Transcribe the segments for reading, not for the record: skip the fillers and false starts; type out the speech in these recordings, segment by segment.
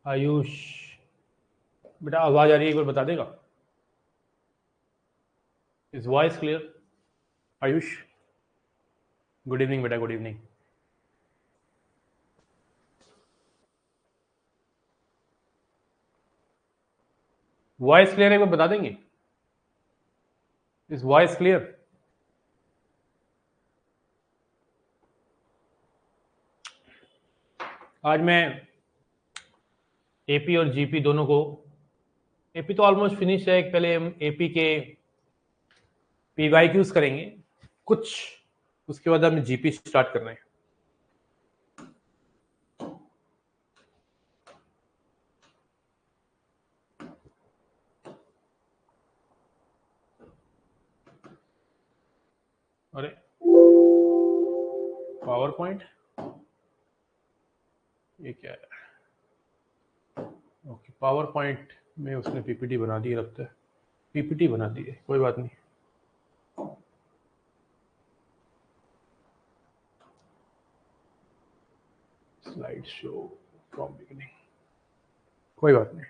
आयुष बेटा आवाज आ रही है, एक बार बता देगा? Is voice clear? Ayush good evening बेटा, गुड इवनिंग। वॉइस क्लियर है, एक बार बता देंगे? Is voice clear? आज मैं एपी और जीपी दोनों को, एपी तो ऑलमोस्ट फिनिश है, पहले हम एपी के पीवाईक्यूज करेंगे कुछ, उसके बाद हम जीपी स्टार्ट कर रहे हैं। अरे पावर पॉइंट ये क्या है? ओके, पावर पॉइंट में उसने पीपीटी बना दी लगता है, पीपीटी बना दी है, कोई बात नहीं। स्लाइड शो फ्रॉम बिगिनिंग, कोई बात नहीं।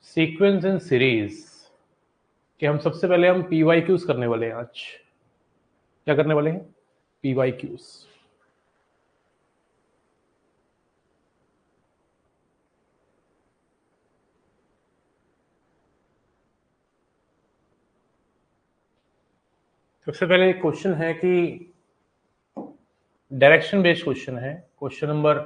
सीक्वेंस इन सीरीज कि हम सबसे पहले हम पीवाईक्यूज करने वाले हैं आज। क्या करने वाले हैं? पीवाईक्यूज। सबसे पहले एक क्वेश्चन है कि डायरेक्शन बेस्ड क्वेश्चन है, क्वेश्चन नंबर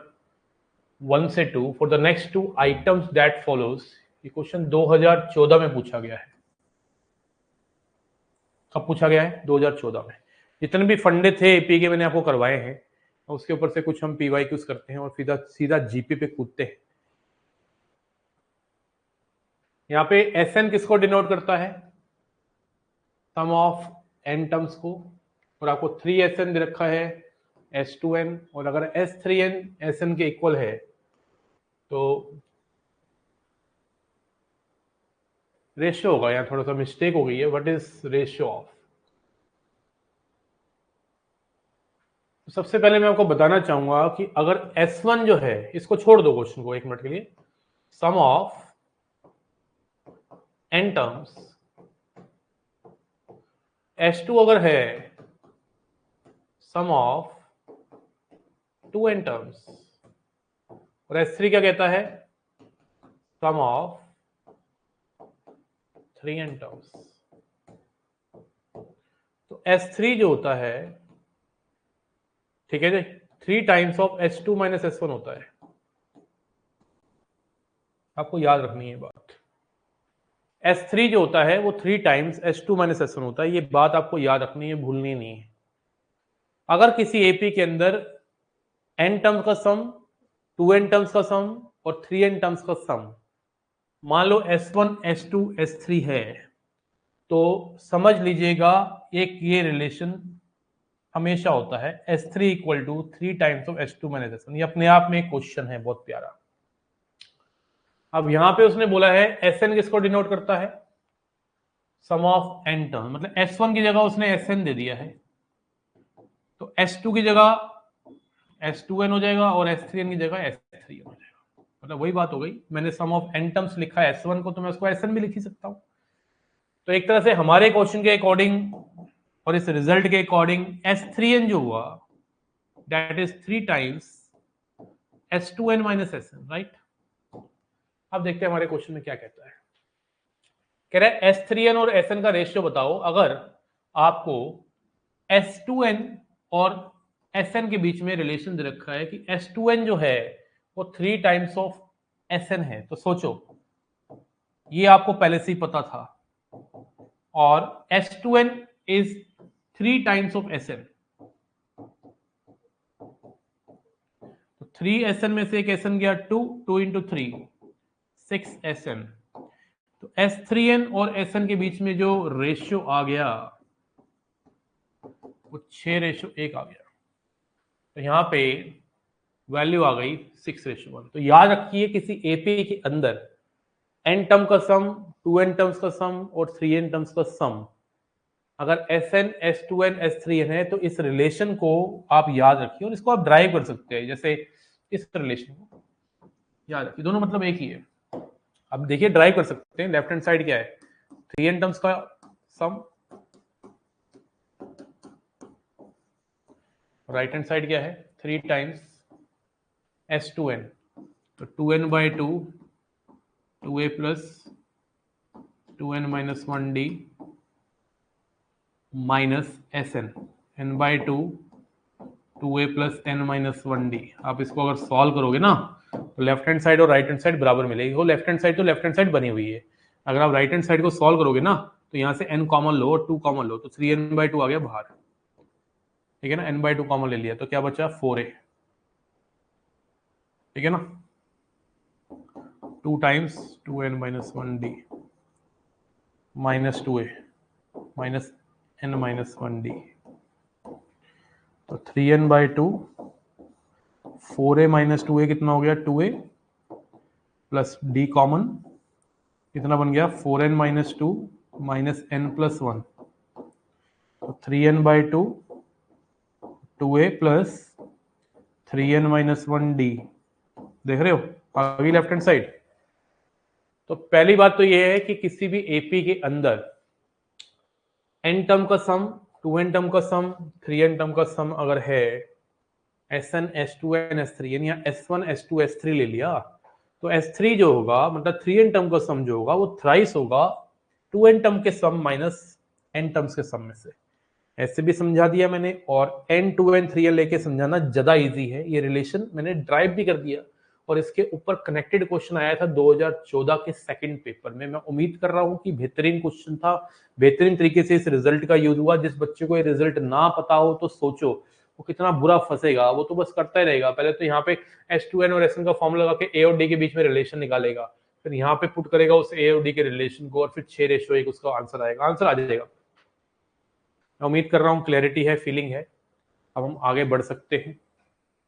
1 से 2 for the next 2 items that follows. ये क्वेश्चन 2014 में पूछा गया है। कब पूछा गया है? 2014 में। जितने भी फंडे थे एपी के मैंने आपको करवाए हैं, उसके ऊपर से कुछ हम पीवाईक्यूज करते हैं और सीधा सीधा जीपी पे कूदते हैं। यहाँ पे एसएन किसको डिनोट करता है? सम ऑफ एन टर्म्स को, और आपको 3SN दे रखा है S2N, और अगर S3N SN के इक्वल है तो रेशियो होगा। यहाँ थोड़ा सा मिस्टेक हो गई है, व्हाट इज रेशियो ऑफ? तो सबसे पहले मैं आपको बताना चाहूंगा कि अगर S1 जो है, इसको छोड़ दो क्वेश्चन को एक मिनट के लिए, सम ऑफ एन टर्म्स, S2 अगर है सम ऑफ 2n टर्म्स, और S3 क्या कहता है? Sum of 3n terms. तो S3 जो होता है, ठीक है जी, 3 times of S2 minus S1 होता है। आपको याद रखनी है बात। S3 जो होता है वो 3 टाइम्स S2 माइनस S1 होता है, ये बात आपको याद रखनी है, भूलनी नहीं है। अगर किसी एपी के अंदर n टर्म्स का सम, 2n टर्म्स का सम और 3n टर्म्स का सम, मान लो S1 S2 S3 है, तो समझ लीजिएगा एक ये रिलेशन हमेशा होता है S3 equal to 3 times of S2 minus S1। ये अपने आप में एक क्वेश्चन है बहुत प्यारा। अब यहां पे उसने बोला है Sn किसको डिनोट करता है? सम ऑफ n टर्म, मतलब S1 की जगह उसने Sn दे दिया है, तो S2 की जगह S2n हो जाएगा और S3n की जगह S3n हो जाएगा। मतलब वही बात हो गई, मैंने सम ऑफ n टर्म्स लिखा है S1 को, तो मैं उसको Sn भी लिख ही सकता हूं। तो एक तरह से हमारे क्वेश्चन के अकॉर्डिंग और इस रिजल्ट के अकॉर्डिंग S3n जो हुआ that is 3 times S2n minus Sn, right. अब देखते हैं हमारे क्वेश्चन में क्या कहता है। कह रहा है S3n और Sn का रेशियो बताओ अगर आपको S2n और Sn के बीच में रिलेशन दे रखा है कि S2n जो है वो 3 टाइम्स ऑफ Sn है। तो सोचो, ये आपको पहले से ही पता था, और S2n is 3 times of Sn, तो 3Sn में से एक Sn गया 2 इंटू 3 6Sn। तो S3n और Sn के बीच में जो रेशियो आ गया वो 6:1 आ गया। तो यहां पे वैल्यू आ गई 6:1। तो याद रखिए किसी एपी के अंदर n टर्म का सम, 2n टर्म्स का सम और 3n टर्म्स का सम अगर Sn, S2n, S3n है तो इस रिलेशन को आप याद रखिए और इसको आप ड्राइव कर सकते हैं। जैसे इस रिलेशन को याद रखिए, दोनों मतलब एक ही है। अब देखिए ड्राइव कर सकते हैं। लेफ्ट हैंड साइड क्या है, 3n टर्म्स का सम, राइट हैंड साइड क्या है 3 टाइम्स S2n, तो 2n by 2 2a plus 2n minus 1d minus Sn, n by 2 2a plus n minus 1d। आप इसको अगर सॉल्व करोगे ना तो लेफ्ट हैंड साइड और राइट हैंड साइड बराबर मिलेगी। वो लेफ्ट हैंड साइड तो लेफ्ट हैंड साइड बनी हुई है। अगर आप राइट हैंड साइड को सॉल्व करोगे ना तो यहाँ से n कॉमन लो और 2 कॉमन लो, तो 3n बाई 2 आ गया बाहर, ठीक है ना। n बाई 2 कॉमन ले लिया तो क्या बचा 4a, ठीक है ना। 2 times 2n minus 1d minus 2a minus n minus 1d, तो 3n by 2 4a minus 2a कितना हो गया 2a प्लस d कॉमन कितना बन गया 4n minus 2 minus n plus 1, तो 3n by 2 2a plus 3n minus 1d। देख रहे हो आ गई लेफ्ट हैंड साइड। तो पहली बात तो ये है कि किसी भी एपी के अंदर n टर्म का सम, 2n टर्म का सम, 3n टर्म का सम अगर है, Sn, S2n, S3n या S1, S2, S3 ले लिया, तो S3 जो होगा मतलब 3n टर्म का सम जो होगा वो थ्राइस होगा 2n टर्म के सम माइनस n टर्म्स के सम में से। ऐसे भी समझा दिया मैंने, और n 2n 3n लेके समझाना ज्यादा इजी है। ये रिलेशन मैंने ड्राइव भी कर दिया और इसके ऊपर कनेक्टेड क्वेश्चन आया था 2014 के सेकंड पेपर में। मैं उम्मीद कर रहा हूं कि बेहतरीन क्वेश्चन था, बेहतरीन तरीके से इस रिजल्ट का यूज हुआ। जिस बच्चे को ये रिजल्ट ना पता हो तो सोचो वो कितना बुरा फंसेगा। वो तो बस करता ही रहेगा, पहले तो यहाँ पे S2n और Sn का फॉर्मूला लगा के A और D के बीच में रिलेशन निकालेगा, फिर यहाँ पे पुट करेगा उस A और D के रिलेशन को, और फिर 6:1 उसका आंसर आएगा, आंसर आ जाएगा। मैं उम्मीद कर रहा हूँ क्लैरिटी है, फीलिंग है। अब हम आगे बढ़ सकते हैं,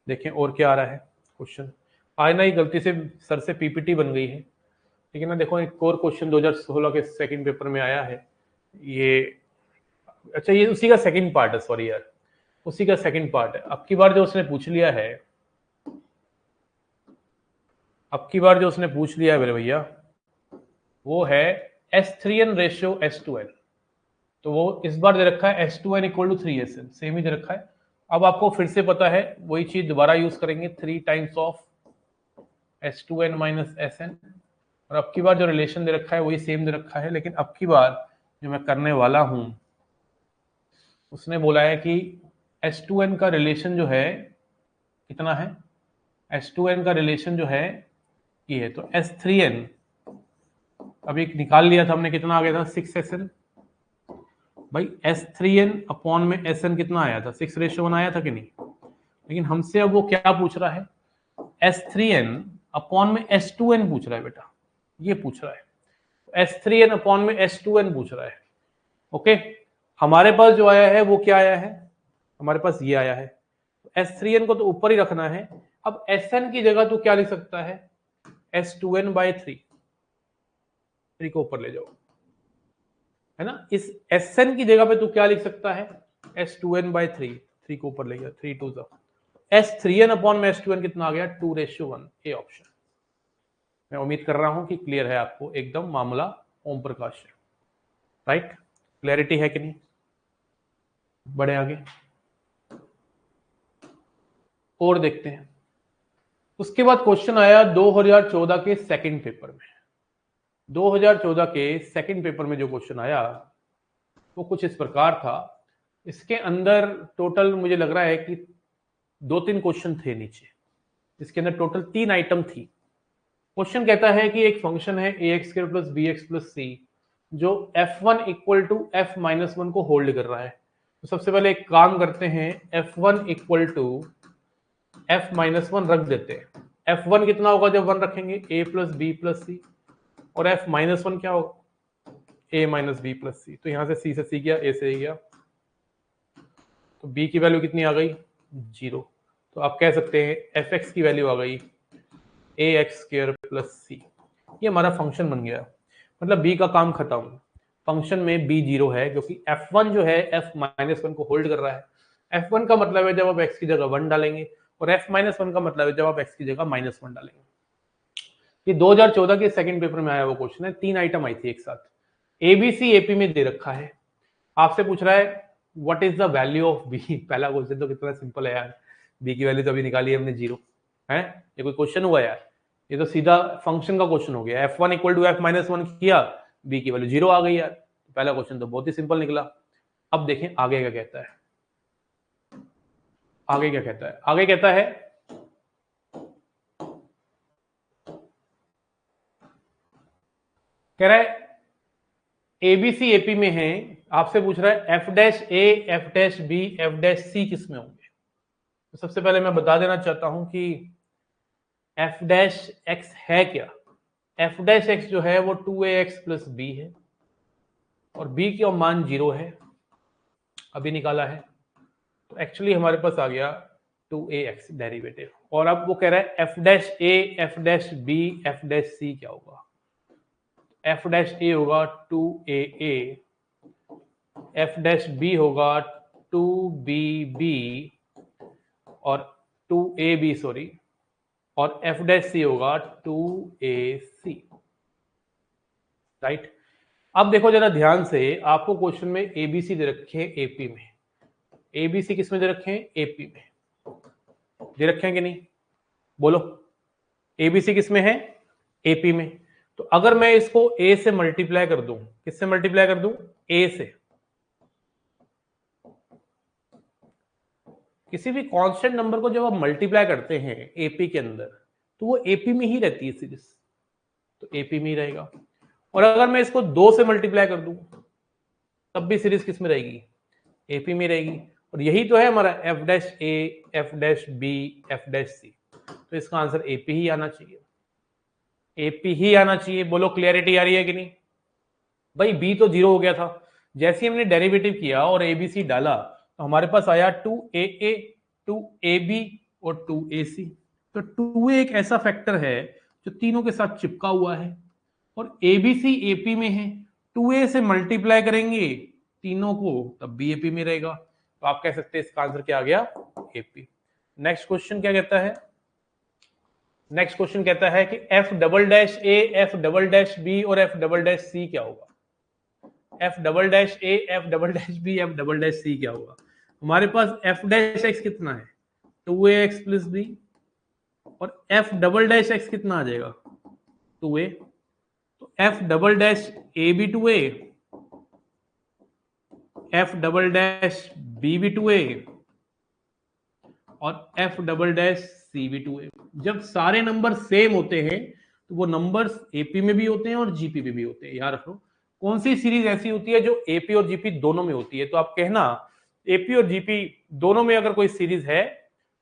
देखें और क्या आ रहा है क्वेश्चन। आज ना ही गलती से सर से पीपीटी बन गई है, ठीक है ना। देखो एक और क्वेश्चन 2016 के सेकंड पेपर में आया है ये। अच्छा ये उसी का सेकंड पार्ट है, सॉरी यार, उसी का सेकंड पार्ट है। अब की बार जो उसने पूछ लिया है, अब की बार जो उसने पूछ लिया है मेरे भैया, वो है S3n रेशियो S2n। तो वो इस बार दे रखा है S2n equal to 3Sn, same ही दे रखा है। अब आपको फिर से पता है वही चीज दोबारा यूज करेंगे, 3 times of S2n minus Sn, और अब की बार जो रिलेशन दे रखा है वही सेम दे रखा है। लेकिन अब की बार जो मैं करने वाला हूं, उसने बोला है कि S2n का रिलेशन जो है कितना है, S2n का रिलेशन जो है ये है, तो S3n अभी निकाल लिया था हमने, कितना आ गया था 6Sn। भाई S3n अपॉन में Sn कितना आया था 6:1 आया था कि नहीं। लेकिन हमसे अब वो क्या पूछ रहा है, S3n अपॉन में S2n पूछ रहा है बेटा, ये पूछ रहा है। S3n अपॉन में S2n पूछ रहा है। ओके, हमारे पास जो आया है वो क्या आया है, हमारे पास ये आया है। S3n को तो ऊपर ही रखना है। अब Sn की जगह तो क्या लिख सकता है, S2n बाई 3 को ऊपर ले जाओ, है ना। इस Sn की जगह पे तू क्या लिख सकता है, S2n बाई 3 को ऊपर ले गया, 3 2 S3n अपॉन में S2n कितना आ गया 2:1, ए ऑप्शन। मैं उम्मीद कर रहा हूं कि क्लियर है आपको एकदम मामला ओम प्रकाश है, राइट। क्लैरिटी है कि नहीं, बढ़े आगे और देखते हैं। उसके बाद क्वेश्चन आया 2014 के सेकंड पेपर में। 2014 के सेकंड पेपर में जो क्वेश्चन आया वो कुछ इस प्रकार था। इसके अंदर टोटल मुझे लग रहा है कि 2-3 क्वेश्चन थे नीचे, इसके अंदर टोटल 3 आइटम थी। क्वेश्चन कहता है कि एक फंक्शन है ax² plus bx plus c जो f1 equal to f minus 1 को होल्ड कर रहा है। तो सबसे पहले एक काम करते हैं, f1 equal to f minus 1 रख देते हैं। f1 कितना होगा जब 1 रखेंगे, a प्लस बी प्लस सी, और f माइनस 1 क्या होगा, a माइनस बी प्लस सी। तो यहां से c से c गया, a से a गया, तो b की वैल्यू कितनी आ गई 0। तो आप कह सकते हैं fx की वैल्यू आ गई ax² प्लस सी। ये हमारा फंक्शन बन गया, मतलब b का काम खत्म। फंक्शन में b 0 है क्योंकि f1 जो है f-1 को होल्ड कर रहा है। f1 का मतलब है जब आप x की जगह 1 डालेंगे, और f-1 का मतलब है जब आप x की जगह -1 डालेंगे। ये 2014 के सेकंड पेपर में आया वो क्वेश्चन है, 3 आइटम आई थी एक साथ। एबीसी एपी में दे रखा है, आपसे पूछ रहा है what is the value of B. पहला क्वेश्चन तो कितना सिंपल है यार, बी की वैल्यू तो अभी निकाली हमने 0 है, ये कोई क्वेश्चन हुआ यार? ये तो सीधा फंक्शन का क्वेश्चन हो गया। f1 इक्वल टू f-1 किया, बी की वैल्यू 0 आ गई यार। पहला क्वेश्चन तो बहुत ही सिंपल निकला। अब देखें आगे क्या कहता है। आगे क्या कहता है? आगे कहता है कह रहा है एबीसी एपी में है, आपसे पूछ रहा है F dash A, F dash B, F dash C किस में होंगे। तो सबसे पहले मैं बता देना चाहता हूं कि एफ डैश एक्स है क्या। एफ डैश एक्स जो है वो 2ax प्लस बी है, और बी का मान 0 है, अभी निकाला है। तो एक्चुअली हमारे पास आ गया 2ax डेरिवेटिव। और अब वो कह रहा है F dash A, F dash B, F dash C क्या होगा। एफ डैश ए होगा 2a, एफ डैश बी होगा 2bb और 2ab सॉरी, और एफ डैश सी होगा 2ac, राइट। अब देखो जरा ध्यान से, आपको क्वेश्चन में एबीसी दे रखे हैं एपी में। एबीसी किस में दे रखे हैं? एपी में दे रखे हैं कि नहीं, बोलो। एबीसी किस में है? एपी में। तो अगर मैं इसको ए से मल्टीप्लाई कर दूं, किससे मल्टीप्लाई कर दूं? ए से। किसी भी कांस्टेंट नंबर को जब आप मल्टीप्लाई करते हैं एपी के अंदर, तो वो एपी में ही रहती है सीरीज, तो एपी में ही रहेगा। और अगर मैं इसको 2 से मल्टीप्लाई कर दूं, तब भी सीरीज किस में रहेगी? एपी में रहेगी। और यही तो है हमारा F dash A, F dash B, F dash C. तो इसका आंसर एपी ही आना चाहिए, एपी ही आना चाहिए। बोलो क्लियरिटी आ रही है कि नहीं? भाई बी तो 0 हो गया था, जैसे ही हमने डेरिवेटिव किया और एबीसी डाला तो हमारे पास आया 2a, 2ab और 2ac। तो 2a एक ऐसा फैक्टर है जो तीनों के साथ चिपका हुआ है, और एबीसी एपी में है। 2a से मल्टीप्लाई करेंगे तीनों को, तब भी एपी में रहेगा। तो आप कह सकते हैं इसका आंसर क्या आ गया? एपी। नेक्स्ट क्वेश्चन क्या कहता है? नेक्स्ट क्वेश्चन कहता है कि F double dash A, F double dash B और एफ डबल डैश सी क्या होगा। F double dash A, F double dash B, F double dash C क्या होगा। हमारे पास एफ डैश एक्स कितना है? 2ax प्लस बी, और एफ डबल डैश एक्स कितना आ जाएगा? 2a। तो एफ डबल डैश ए भी 2a, F double dash B भी 2a और एफ डबल डैश सी भी 2a। जब सारे नंबर सेम होते हैं तो वो नंबर्स एपी में भी होते हैं और जीपी में भी होते हैं। याद रखो, कौन सी सीरीज ऐसी होती है जो एपी और जीपी दोनों में होती है? तो आप कहना एपी और जीपी दोनों में अगर कोई सीरीज है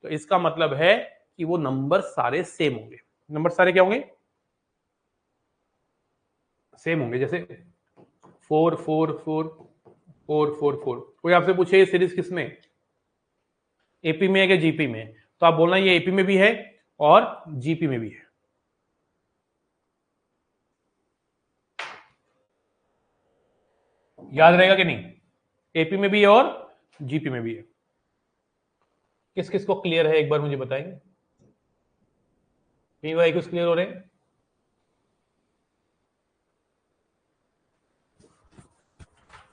तो इसका मतलब है कि वो नंबर सारे सेम होंगे। नंबर सारे क्या होंगे? सेम होंगे। जैसे 4 4 4 4 4 4। कोई आपसे पूछे ये सीरीज किसमें, एपी में है कि जीपी में, तो आप बोलना ये एपी में भी है और जीपी में भी है। याद रहेगा कि नहीं? एपी में भी है और जीपी में भी है। किस किस को क्लियर है एक बार मुझे बताएंगे? पीवाई कुछ क्लियर हो रहे हैं?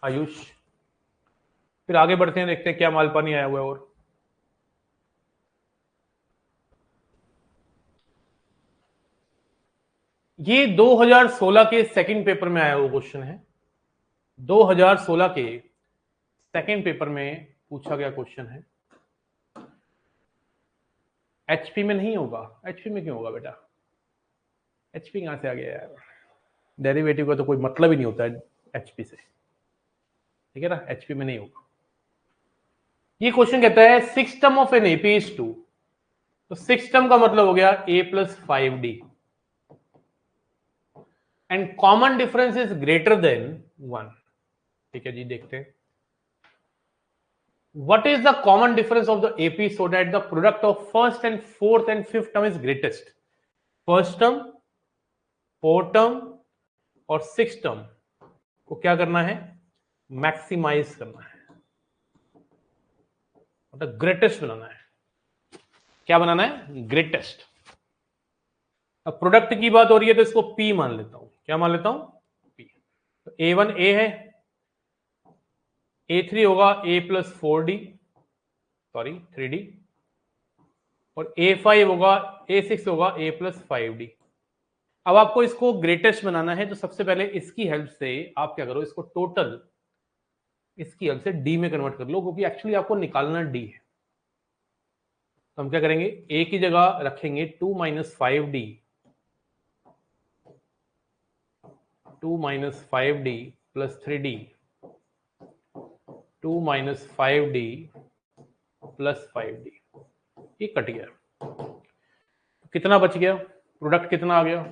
आयुष, फिर आगे बढ़ते हैं, देखते हैं क्या मालपानी आया हुआ है। और ये 2016 के सेकंड पेपर में आया हुआ क्वेश्चन है। 2016 के सेकंड पेपर में पूछा गया क्वेश्चन है। एचपी में नहीं होगा। एचपी में क्यों होगा बेटा? एचपी कहां से आ गया यार? डेरिवेटिव का तो कोई मतलब ही नहीं होता है एचपी से, ठीक है ना? एचपी में नहीं होगा। ये क्वेश्चन कहता है six term of N AP is 2। तो सिक्स टर्म का मतलब हो गया a plus 5d, and common difference is greater than 1। ठीक है जी, देखते हैं what is the common difference of the AP so that the product of first and fourth and fifth term is greatest. First term 4 term और 6 term को क्या करना है, maximise करना है, मतलब ग्रेटेस्ट बनाना है। क्या बनाना है, ग्रेटेस्ट। अब प्रोडक्ट की बात हो रही है तो इसको P मान लेता हूं। क्या मान लेता हूं, P। तो A1 A है, A3 होगा A plus 4D, sorry 3D, और A5 होगा, A6 होगा A प्लस 5D। अब आपको इसको ग्रेटेस्ट बनाना है तो सबसे पहले इसकी हेल्प से आप क्या करो, इसको टोटल इसकी हेल्प से D में कन्वर्ट कर लो, क्योंकि एक्चुअली आपको निकालना D है। तो हम क्या करेंगे, A की जगह रखेंगे 2 minus 5D, 2 minus 5D plus 3D, 2 minus 5D plus 5D। ये कट गया, कितना बच गया, प्रोडक्ट कितना आ गया,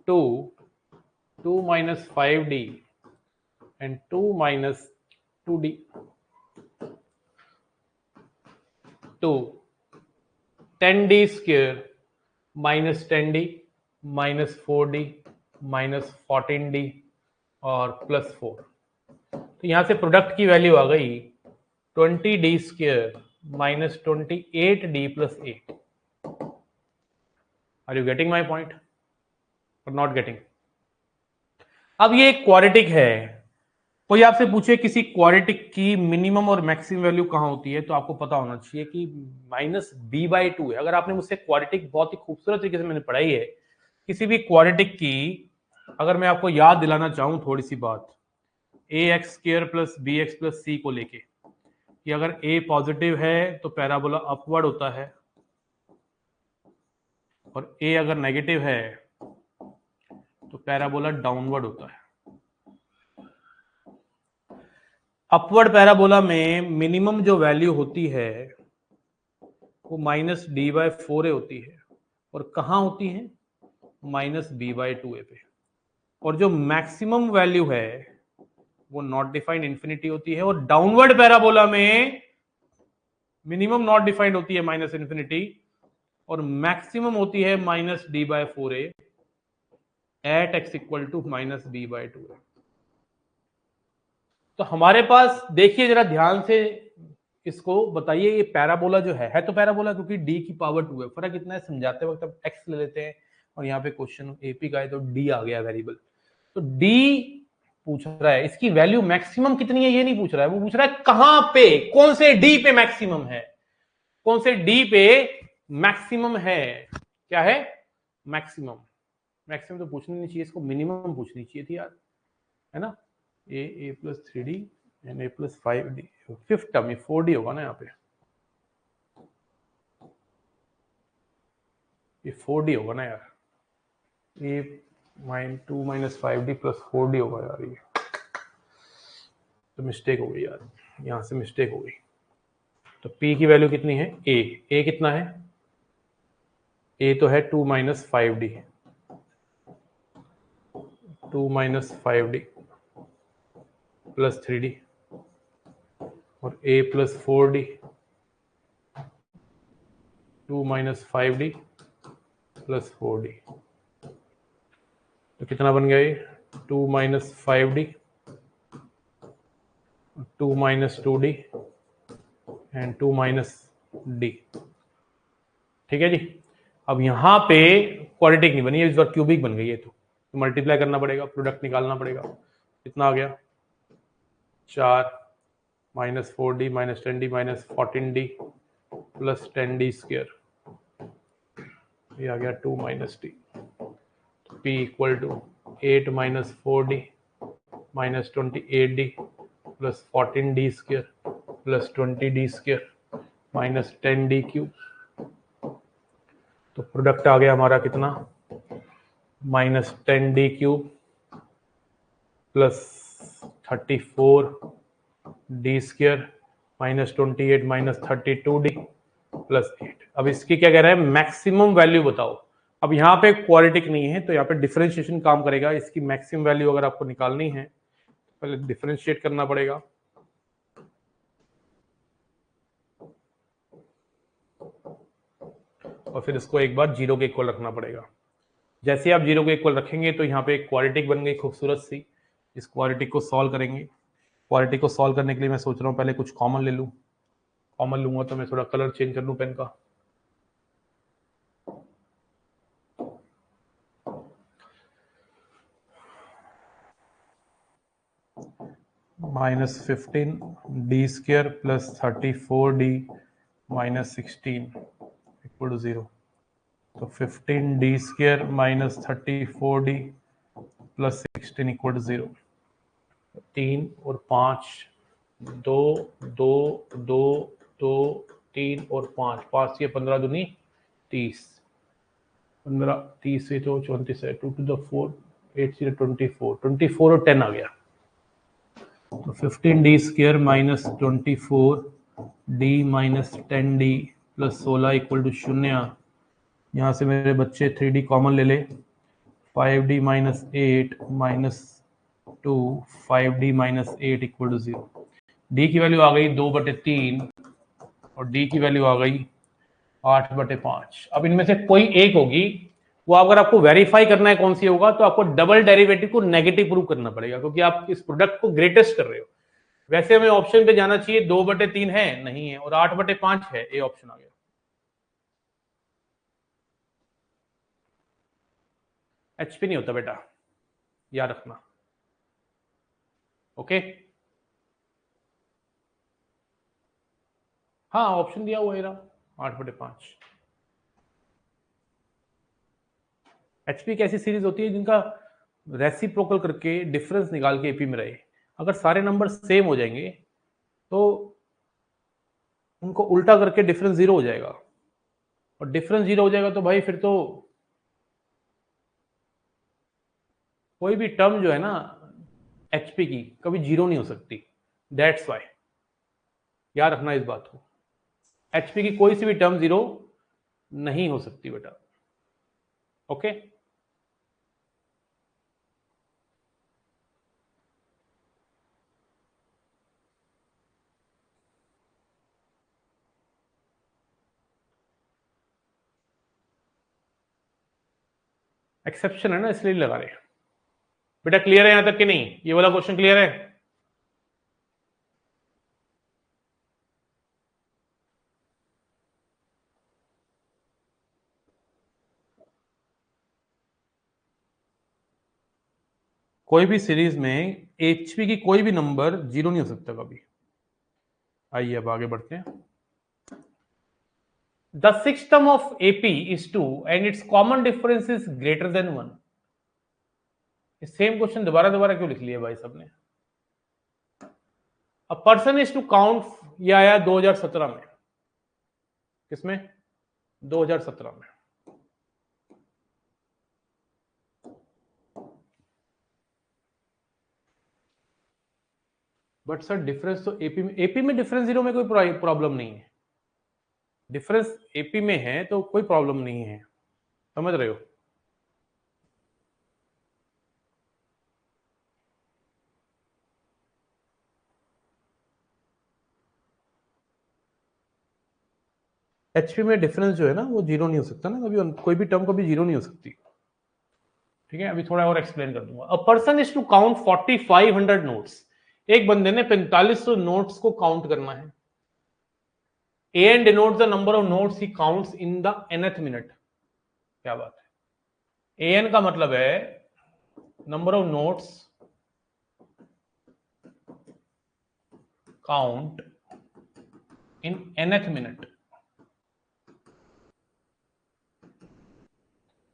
2 minus 5D and 2 minus 2D, 2 10D square minus 10D minus 4D minus 14D और प्लस 4। तो यहां से प्रोडक्ट की वैल्यू आ गई 20D square minus 28D plus 8। Are you getting my point और नॉट गेटिंग? अब ये क्वाड्रेटिक है, कोई आपसे पूछे किसी क्वाड्रेटिक की मिनिमम और मैक्सिमम वैल्यू कहां होती है, तो आपको पता होना चाहिए कि -b/2 है। अगर आपने मुझसे क्वाड्रेटिक बहुत ही खूबसूरत तरीके से मैंने पढ़ाई है, किसी भी क्वाड्रेटिक की अगर मैं आपको याद दिलाना चाहूं थोड़ी सी बात, ax square plus bx plus c को लेके, कि अगर a पॉजिटिव है तो पैराबोला अपवर्ड होता है, और a अगर नेगेटिव है तो पैराबोला डाउनवर्ड होता है। अपवर्ड पैराबोला में मिनिमम जो वैल्यू होती है वो -d/4a होती है, और कहां होती है, -b/2a पे। और जो मैक्सिमम वैल्यू है वो नॉट डिफाइंड इंफिनिटी होती है, और डाउनवर्ड पैराबोला में मिनिमम नॉट डिफाइंड होती है -इंफिनिटी, और मैक्सिमम होती है -d/4a eight x equal to -b/2a। तो हमारे पास देखिए जरा ध्यान से, इसको बताइए, ये पैराबोला जो है तो पैराबोला, क्योंकि d की पावर 2 है। फर्क इतना है, समझाते वक्त अब x ले लेते हैं, और यहाँ पे क्वेश्चन एपी का है तो d आ गया वेरिएबल। तो d पूछ रहा है, इसकी वैल्यू मैक्सिमम कितनी है ये नहीं पूछ रहा है, वो पूछ रहा है कहां पे, कौन से d पे मैक्सिमम है, कौन से d पे मैक्सिमम है। क्या है, मैक्सिमम। मैक्सिमम तो पूछनी नहीं चाहिए, इसको मिनिमम पूछनी चाहिए थी यार, है ना। a plus 3D and a plus 5D, fifth term 4D होगा ना, यहाँ पे ये 4D होगा ना यार, a 2 minus 5D plus 4D होगा यार, ये तो मिस्टेक हो गई यार, यहां से मिस्टेक हो गई। तो p की वैल्यू कितनी है, a कितना है, a तो है 2 minus 5D, 2 minus 5D plus 3D, और a plus 4D, 2 minus 5D plus 4D। तो कितना बन गया ये, 2 minus 5D, 2 minus 2D and 2 minus D। ठीक है जी। अब यहां पे क्वाड्रेटिक नहीं बनी है, इस बार क्यूबिक बन गई है, तो मल्टीप्लाई करना पड़ेगा, प्रोडक्ट निकालना पड़ेगा। कितना आ गया, 4 minus 4D minus 10D minus 14D plus 10D square, ये आ गया 2 minus D। P equal to 8 minus 4D minus 28D plus 14D square plus 20D square minus 10D cube. तो प्रोडक्ट आ गया हमारा कितना, -10D cube plus 34D square minus 28 minus 32D plus 8। अब इसकी क्या कह रहा है, मैक्सिमम वैल्यू बताओ। अब यहाँ पे क्वाड्रेटिक नहीं है तो यहाँ पे डिफरेंशिएशन काम करेगा। इसकी मैक्सिमम वैल्यू अगर आपको निकालनी है पहले डिफरेंशिएट करना पड़ेगा, और फिर इसको एक बार 0 के इक्वल रखना पड़ेगा। जैसे आप 0 को इक्वल रखेंगे तो यहाँ पे एक क्वाड्रेटिक बन गई खूबसूरत सी। इस क्वाड्रेटिक को सॉल्व करेंगे। क्वाड्रेटिक को सॉल्व करने के लिए मैं सोच रहा हूँ पहले कुछ कॉमन ले लूँ। कॉमन लूंगा तो मैं थोड़ा कलर चेंज कर लूँ पेन का। -15 D square plus 34 D minus 16 equal to 0। तो 15 D square minus 34 D plus 16 equal to 0। 3 और 5, 2 2 2 2 3 और 5, 5 ये 15 दूनी 30, 15 30 से तो 34 है, 2 to the 4 8 से 24, 24 और 10 आ गया। तो 15 D square minus 24 D minus 10 D plus 16 equal to 0। यहाँ से मेरे बच्चे 3D कॉमन ले ले। 5D minus 8 minus 2 5D minus 8 equal to 0। D की वैल्यू आ गई 2/3 और डी की वैल्यू आ गई 8/5। अब इनमें से कोई एक होगी, वो अगर आपको वेरीफाई करना है कौन सी होगा तो आपको डबल डेरिवेटिव को नेगेटिव प्रूव करना पड़ेगा, क्योंकि आप इस प्रोडक्ट को ग्रेटेस्ट कर रहे हो। वैसे हमें ऑप्शन पे जाना चाहिए 2/3 है, नहीं है, और 8/5 है, ए ऑप्शन आ गया। एचपी नहीं होता बेटा, याद रखना। ओके, हाँ ऑप्शन दिया हुआ है 8/5। एचपी एक ऐसी सीरीज होती है जिनका रेसिप्रोकल करके डिफरेंस निकाल के एपी में रहे। अगर सारे नंबर सेम हो जाएंगे तो उनको उल्टा करके डिफरेंस 0 हो जाएगा, और डिफरेंस 0 हो जाएगा तो भाई फिर तो कोई भी टर्म जो है ना एचपी की कभी 0 नहीं हो सकती। दैट्स वाई, याद रखना इस बात को। एचपी की कोई सी भी टर्म 0 नहीं हो सकती बेटा। ओके, एक्सेप्शन है ना इसलिए लगा रहे। बेटा क्लियर है यहां तक कि नहीं? ये वाला क्वेश्चन क्लियर है? कोई भी सीरीज में एचपी की कोई भी नंबर 0 नहीं हो सकता कभी। आइए अब आगे बढ़ते हैं। The system of AP is 2 and its common difference is greater than 1। Same question दोबारा दोबारा क्यों लिख लिया भाई सबने? A person is to count, ये आया 2017 में। किसमें? 2017 में। बट सर डिफरेंस तो एपी में डिफरेंस 0 में कोई प्रॉब्लम नहीं है। डिफरेंस एपी में है तो कोई प्रॉब्लम नहीं है, समझ रहे हो? एचपी में डिफरेंस जो है ना वो 0 नहीं हो सकता ना कभी, कोई भी टर्म कभी 0 नहीं हो सकती। ठीक है, अभी थोड़ा और एक्सप्लेन कर दूंगा। A person is to count 4500 notes. एक बंदे ने 4500 नोट्स को काउंट करना है। an denotes the number of notes he counts in the nth minute। क्या बात है? an का मतलब है number of notes count in nth minute.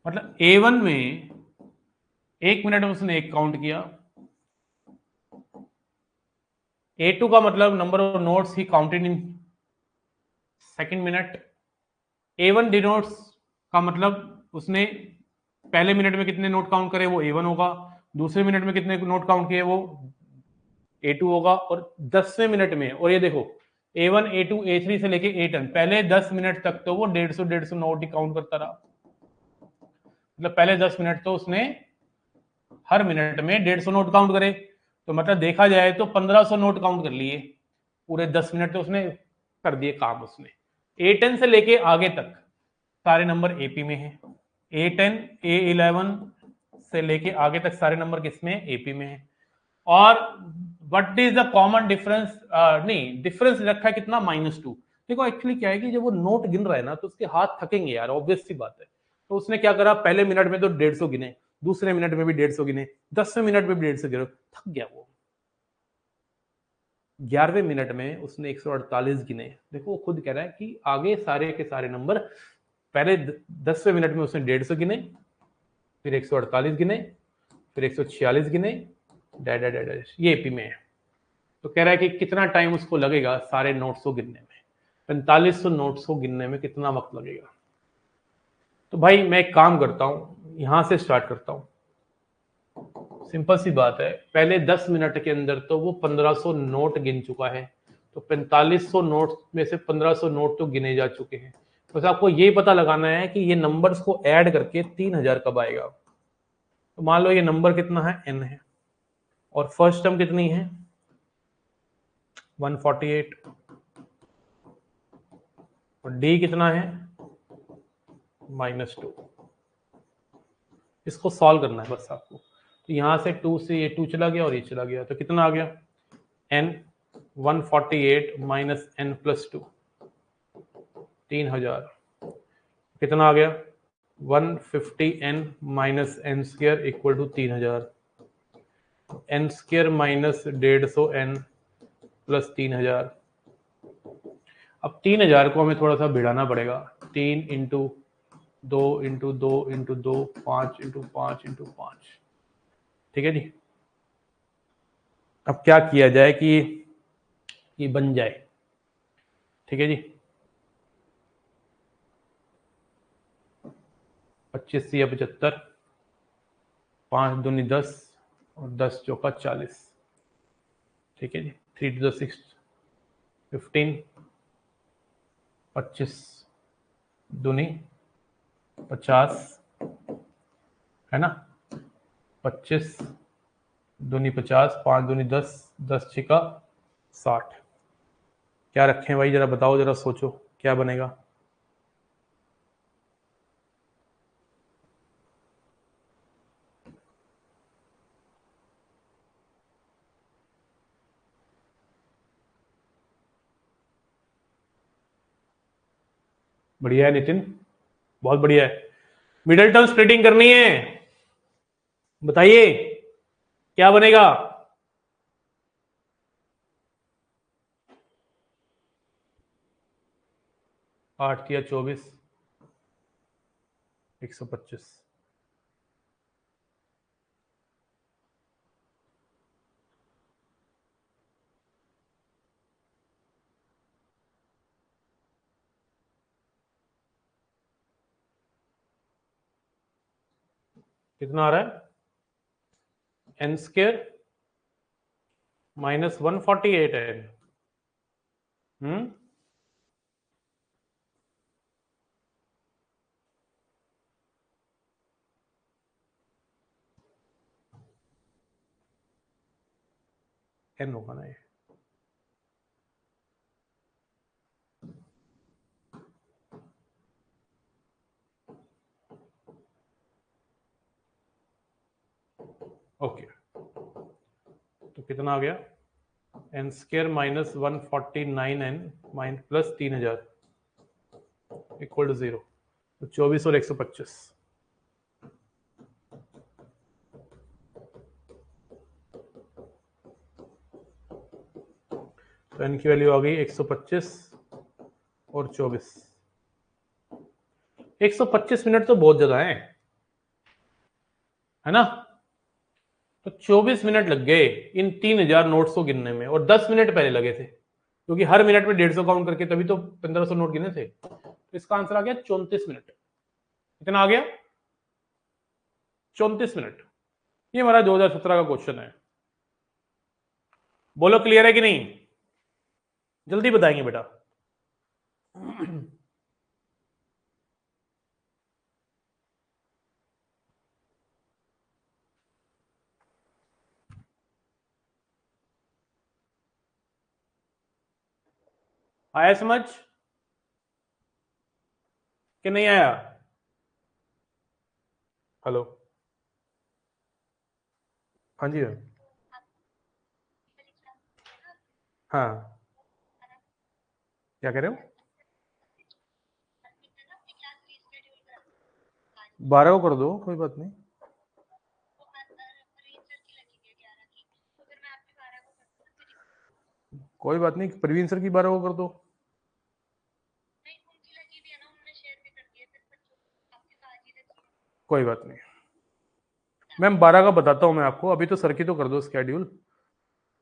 मतलब a1 में 1 मिनट में उसने एक काउंट किया। a2 का मतलब number of notes he counted in second minute. a1 denotes का मतलब उसने पहले मिनट में कितने नोट काउंट करे वो a1 होगा, दूसरे मिनट में कितने नोट काउंट किए वो a2 होगा, और 10वें मिनट में, और ये देखो a1 a2 a3 से लेके a10 पहले 10 मिनट तक तो वो 150 नोट ही काउंट करता रहा। मतलब पहले 10 मिनट तो उसने हर मिनट में 150 नोट काउंट करे, तो मतलब देखा जाए तो 1500 नोट काउंट कर लिए पूरे 10 मिनट, तो उसने कर दिए काम। उसने a10 से लेके आगे तक सारे नंबर एपी में हैं। A10 A11 से लेके आगे तक सारे नंबर किसमें है? एपी में है। और what is the common difference, नहीं डिफरेंस रखा है कितना, -2। देखो एक्चुअली क्या है कि जब वो नोट गिन रहा है ना तो उसके हाथ थकेंगे यार, ऑब्वियस सी बात है। तो उसने क्या करा, पहले मिनट में तो 150 गिने, दूसरे मिनट में भी 150 गिने, 10वें मिनट में भी 150 गिने, थक गया वो। 11वें मिनट में उसने 148 गिने। देखो वो खुद कह रहा है कि आगे सारे के सारे नंबर, पहले 10वें मिनट में उसने 150 गिने, फिर 148 गिने, फिर 146 गिने, डैश डैश डैश डैश, ये एपी में है। तो कह रहा है कि कितना टाइम उसको लगेगा सारे नोट्स को गिनने में, 4500 नोट्स को गिनने में कितना वक्त लगेगा। तो भाई मैं एक काम करता हूं, यहां से स्टार्ट करता हूं। सिंपल सी बात है, पहले 10 मिनट के अंदर तो वो 1500 नोट गिन चुका है, तो 4500 नोट में से 1500 नोट तो गिने जा चुके हैं। बस आपको ये पता लगाना है कि ये नंबर्स को ऐड करके 3000 कब आएगा। तो मान लो ये नंबर कितना है, n है, और फर्स्ट टर्म कितनी है, 148, और d कितना है, -2। इसको सॉल्व करना है बस आपको। तो यहां से 2 से ये 2 चला गया और ये चला गया, तो कितना आ गया, n 148 माइनस n प्लस 2, 3000। कितना आ गया, 150n minus N square equal to 3000, N square minus 150n plus 3000। अब 3000 को हमें थोड़ा सा भिड़ाना पड़ेगा, 3 into 2 into 2 into 2, 5 into 5 into 5। ठीक है जी। अब क्या किया जाए कि ये बन जाए। ठीक है जी, 25 या 75, 5 दूनी 10 और 10 चौका 40। ठीक है जी, 3 टू द 6 15, 25 दूनी 50 है ना, 25 दूनी 50, 5 दूनी 10, 10 छिका 60। क्या रखें भाई, जरा बताओ, जरा सोचो क्या बनेगा। बढ़िया है नितिन, बहुत बढ़िया है। मिडिल टर्म स्प्लिटिंग करनी है, बताइए क्या बनेगा। 8 या 24, 125। कितना आ रहा है, एन स्क्र माइनस 148 है। हम्म, एन होगा ना ये। ओके, तो कितना आ गया, N square minus 149n minus plus 3000 equal to 0। तो 24 और 125, तो एन की वैल्यू आ गई 125 और 24। 125 मिनट तो बहुत ज्यादा है ना। तो 24 मिनट लग गए इन 3000 नोट्स को गिनने में, और 10 मिनट पहले लगे थे, क्योंकि हर मिनट में 150 काउंट करके तभी तो 1500 नोट गिने थे। तो इसका आंसर आ गया 34 मिनट। कितना आ गया, 34 मिनट। ये हमारा 2017 का क्वेश्चन है। बोलो क्लियर है कि नहीं, जल्दी बताएंगे बेटा। आया समझ कि नहीं आया। हेलो, हाँ जी मैम। हाँ, क्या कह रहे हो? 12 को कर दो, कोई बात नहीं। कोई बात नहीं, प्रवीण सर की 12 को कर दो। कोई बात नहीं मैम, 12 का बताता हूँ मैं आपको। अभी तो सर की तो कर दो स्केड्यूल,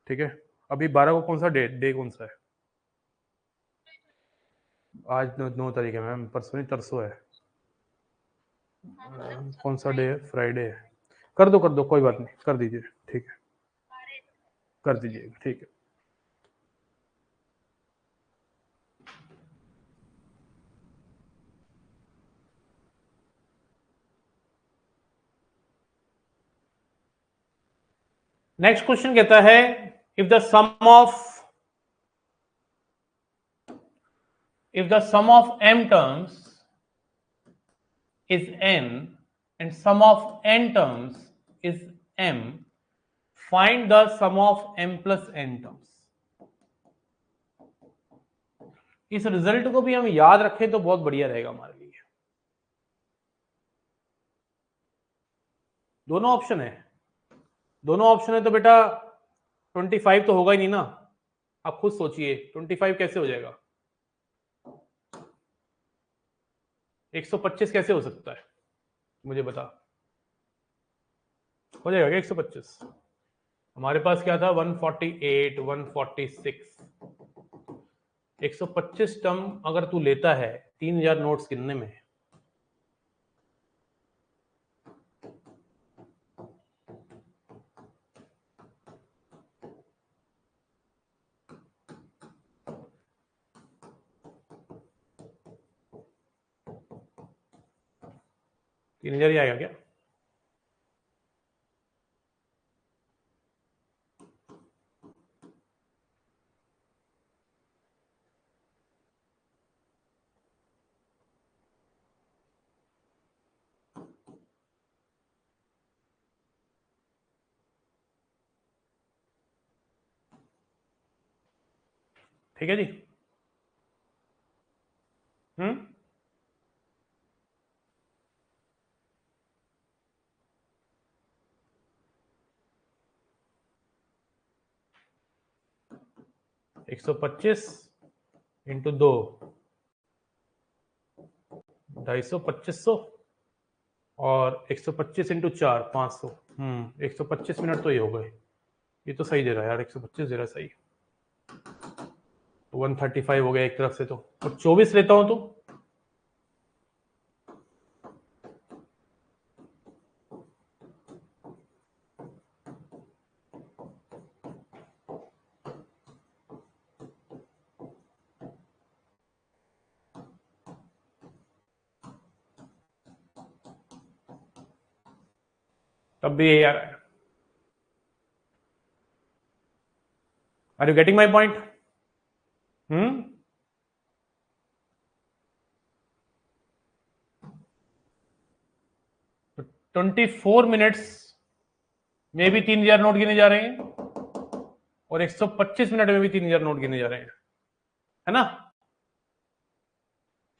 ठीक है। अभी 12 को कौन सा डे कौन सा है? आज 9 तारीख है मैम, परसों नहीं तरसों है। कौन सा डे है? फ्राइडे है। कर दो, कोई बात नहीं, कर दीजिए, ठीक है, कर दीजिएगा, ठीक है। नेक्स्ट क्वेश्चन कहता है, if the sum of m terms is n and sum of n terms is m, find the sum of m plus n terms। इस रिजल्ट को भी हम याद रखें तो बहुत बढ़िया रहेगा हमारे लिए। दोनों ऑप्शन है, दोनों ऑप्शन है तो बेटा 25 तो होगा ही नहीं ना। आप खुद सोचिए 25 कैसे हो जाएगा? 125 कैसे हो सकता है? मुझे बता। हो जाएगा क्या 125? हमारे पास क्या था? 148, 146। 125 टर्म अगर तू लेता है 3000 नोट्स गिनने में, तीन हजार ही आएगा क्या? ठीक है जी। 125 इंटू 2, 250, 2500, और 125 इंटू 4, 500। 125 मिनट तो ये हो गए। ये तो सही दे रहा है यार, 125 दे रहा है सही। तो 135 हो गया एक तरफ से, तो और 24 लेता हूं तो तब भी यही आ रहा है। Are you getting my point? 24 minutes में भी 3000 नोट गिने जा रहे हैं, और 125 मिनट में भी 3000 नोट गिने जा रहे हैं, है ना?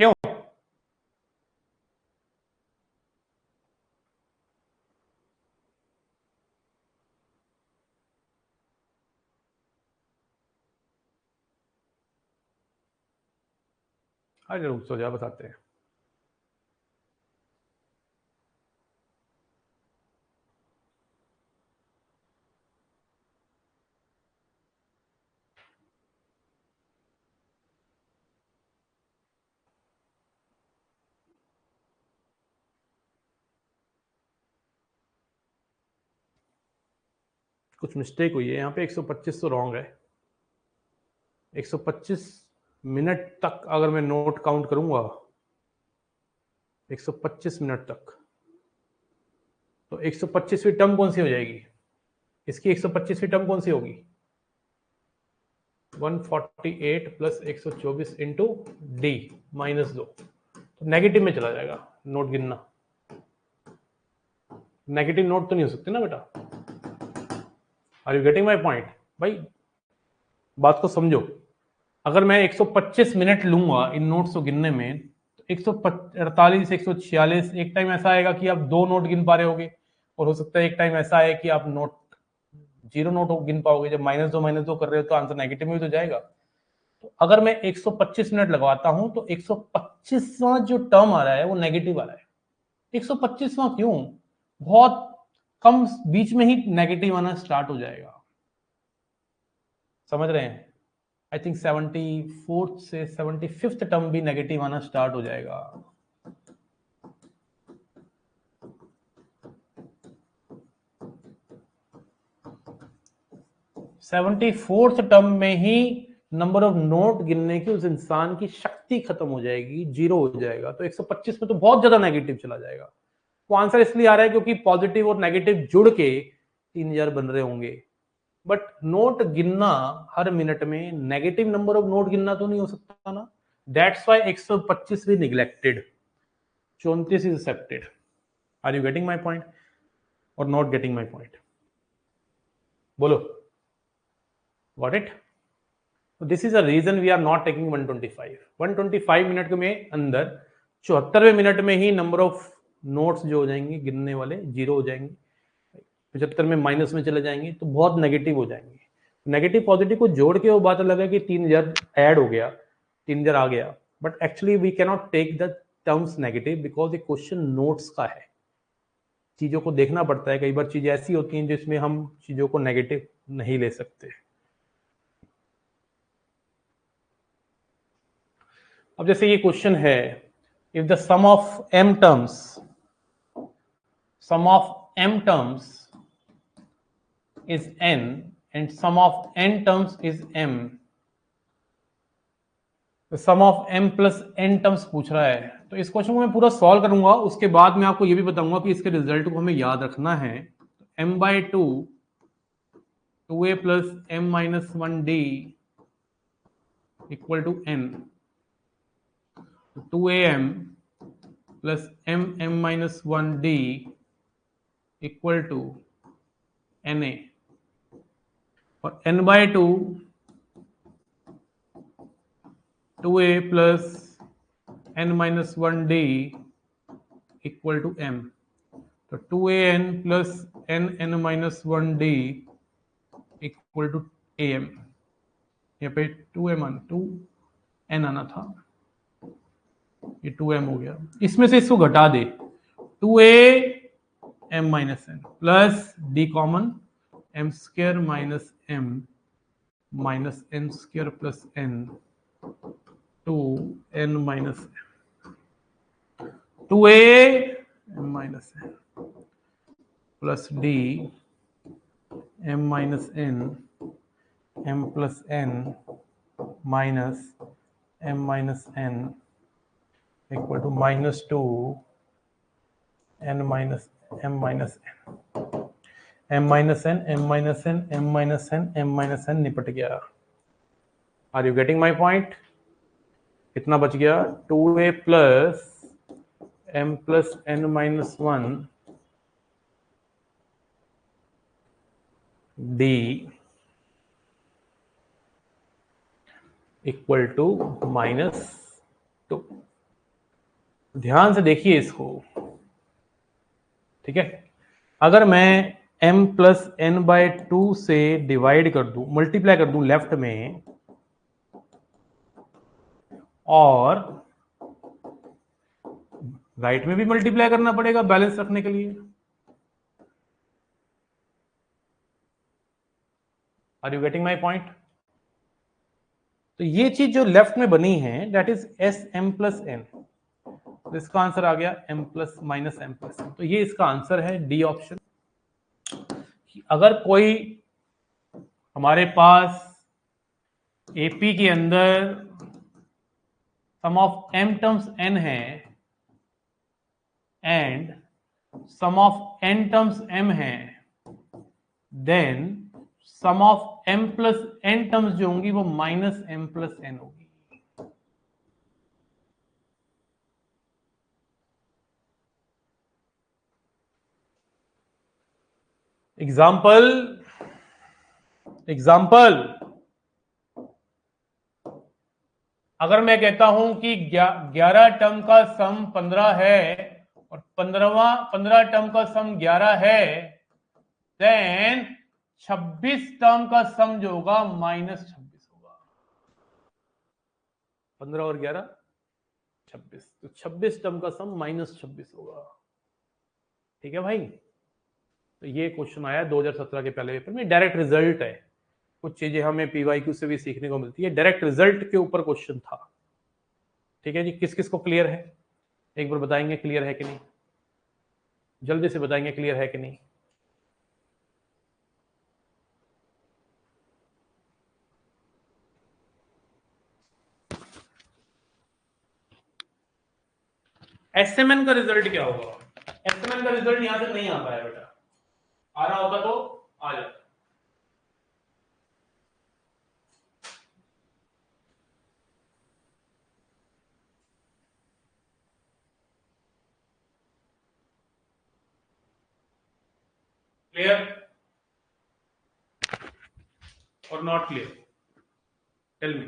क्यों? अरे रुक तो जा, बताते हैं। कुछ मिस्टेक हुई है यहाँ पे, 125 तो रॉन्ग है। 125 मिनट तक अगर मैं नोट काउंट करूंगा, 125 मिनट तक, तो 125वीं टर्म कौन सी हो जाएगी? इसकी 125वीं टर्म कौन सी होगी? 148 प्लस 124 इंटू डी -2, तो नेगेटिव में चला जाएगा नोट गिनना। नेगेटिव नोट तो नहीं हो सकते ना बेटा। Are you getting my point? भाई बात को समझो, अगर मैं 125 मिनट लूंगा इन नोट्स को गिनने में, तो 148 146 एक टाइम ऐसा आएगा कि आप 2 नोट गिन पा रहे होगे, और हो सकता है एक टाइम ऐसा है कि आप नोट 0 नोट गिन पाओगे। जब -2 कर रहे हो तो आंसर नेगेटिव में भी तो जाएगा। तो अगर मैं 125 मिनट लगवाता हूं तो 125वां जो टर्म आ रहा है वो नेगेटिव आ रहा है। 125वां क्यों? बहुत कम बीच में ही नेगेटिव आना स्टार्ट हो जाएगा। समझ रहे हैं? आई थिंक 74th से 75th टर्म भी नेगेटिव आना स्टार्ट हो जाएगा। सेवेंटी फोर्थ टर्म में ही नंबर ऑफ नोट गिनने की उस इंसान की शक्ति खत्म हो जाएगी, 0 हो जाएगा। तो 125 में तो बहुत ज्यादा नेगेटिव चला जाएगा। वो आंसर इसलिए आ रहा है क्योंकि पॉजिटिव और नेगेटिव जुड़ के 3000 बन रहे होंगे। बट नोट गिनना हर मिनट में, नेगेटिव नंबर ऑफ नोट गिनना तो नहीं हो सकता ना। दैट्स वाई 125 भी neglected, 34 is accepted. Are you getting my point और नॉट गेटिंग माई पॉइंट? बोलो, got it? This is a reason we are not taking 125। 125 minute में अंदर 74वें मिनट में ही नंबर ऑफ नोट्स जो हो जाएंगे गिनने वाले 0 हो जाएंगे, 75 में माइनस में चले जाएंगे, तो बहुत नेगेटिव हो जाएंगे। नेगेटिव पॉजिटिव को जोड़ के वो बात अलग है कि 3000 ऐड हो गया, 3000 आ गया, but actually we can not take the terms negative because ये क्वेश्चन नोट्स का है। चीजों को देखना पड़ता है, कई बार चीजें ऐसी होती हैं जिसमें हम चीजों को नेगेटिव नहीं ले सकते। अब जैसे ये क्वेश्चन है, if the sum of m terms is n and sum of n terms is m, तो sum of m plus n terms पूछ रहा है। तो इस क्वेश्चन को मैं पूरा सॉल्व करूंगा, उसके बाद मैं आपको ये भी बताऊंगा कि इसके रिजल्ट को हमें याद रखना है। m/2 2a plus m-1d equal to n, 2am plus mm-1d equal to na, और n/2 2a plus n-1d equal to m, तो 2an plus n-1d equal to am। यहाँ पे 2n आना था, ये 2m हो गया। इसमें से इसको घटा दे, 2am-n plus d common m² minus m minus n² plus n 2n-m 2am-n plus d m-n m plus n minus m-n equal to -2 n minus m minus n m-n m-n m-n m-n निपट गया। Are you getting my point? कितना बच गया? 2a plus m plus n-1 d equal to -2। ध्यान से देखिए इसको, ठीक है। अगर मैं m प्लस n/2 से डिवाइड कर दूं, मल्टीप्लाई कर दूं लेफ्ट में, और राइट में भी मल्टीप्लाई करना पड़ेगा बैलेंस रखने के लिए। Are you getting my point? तो ये चीज जो लेफ्ट में बनी है that is sm plus n, तो इसका आंसर आ गया m plus minus m plus n। तो ये इसका आंसर है डी ऑप्शन। अगर कोई हमारे पास एपी के अंदर sum of m terms n है and sum of n terms m है, then sum of m plus n terms जो होंगी वो माइनस m प्लस n होगी। एग्जाम्पल अगर मैं कहता हूं कि 11 टर्म का सम 15 है और 15 टर्म का सम 11 है, देन 26 टर्म का सम जो होगा -26 होगा। 15 और 11 26, तो 26 टर्म का सम -26 होगा। ठीक है भाई, तो ये क्वेश्चन आया 2017 के पहले पेपर में, डायरेक्ट रिजल्ट है। कुछ चीजें हमें पीवाईक्यू से भी सीखने को मिलती है, डायरेक्ट रिजल्ट के ऊपर क्वेश्चन था। ठीक है जी, किस किस को क्लियर है, एक बार बताएंगे क्लियर है कि नहीं, जल्दी से बताएंगे क्लियर है कि नहीं। एसएमएन का रिजल्ट क्या होगा, एसएमएन का रिजल्ट यहां तक नहीं आ पाया बेटा, आ रहा होता तो आ जाता। क्लियर और नॉट क्लियर, टेल मी।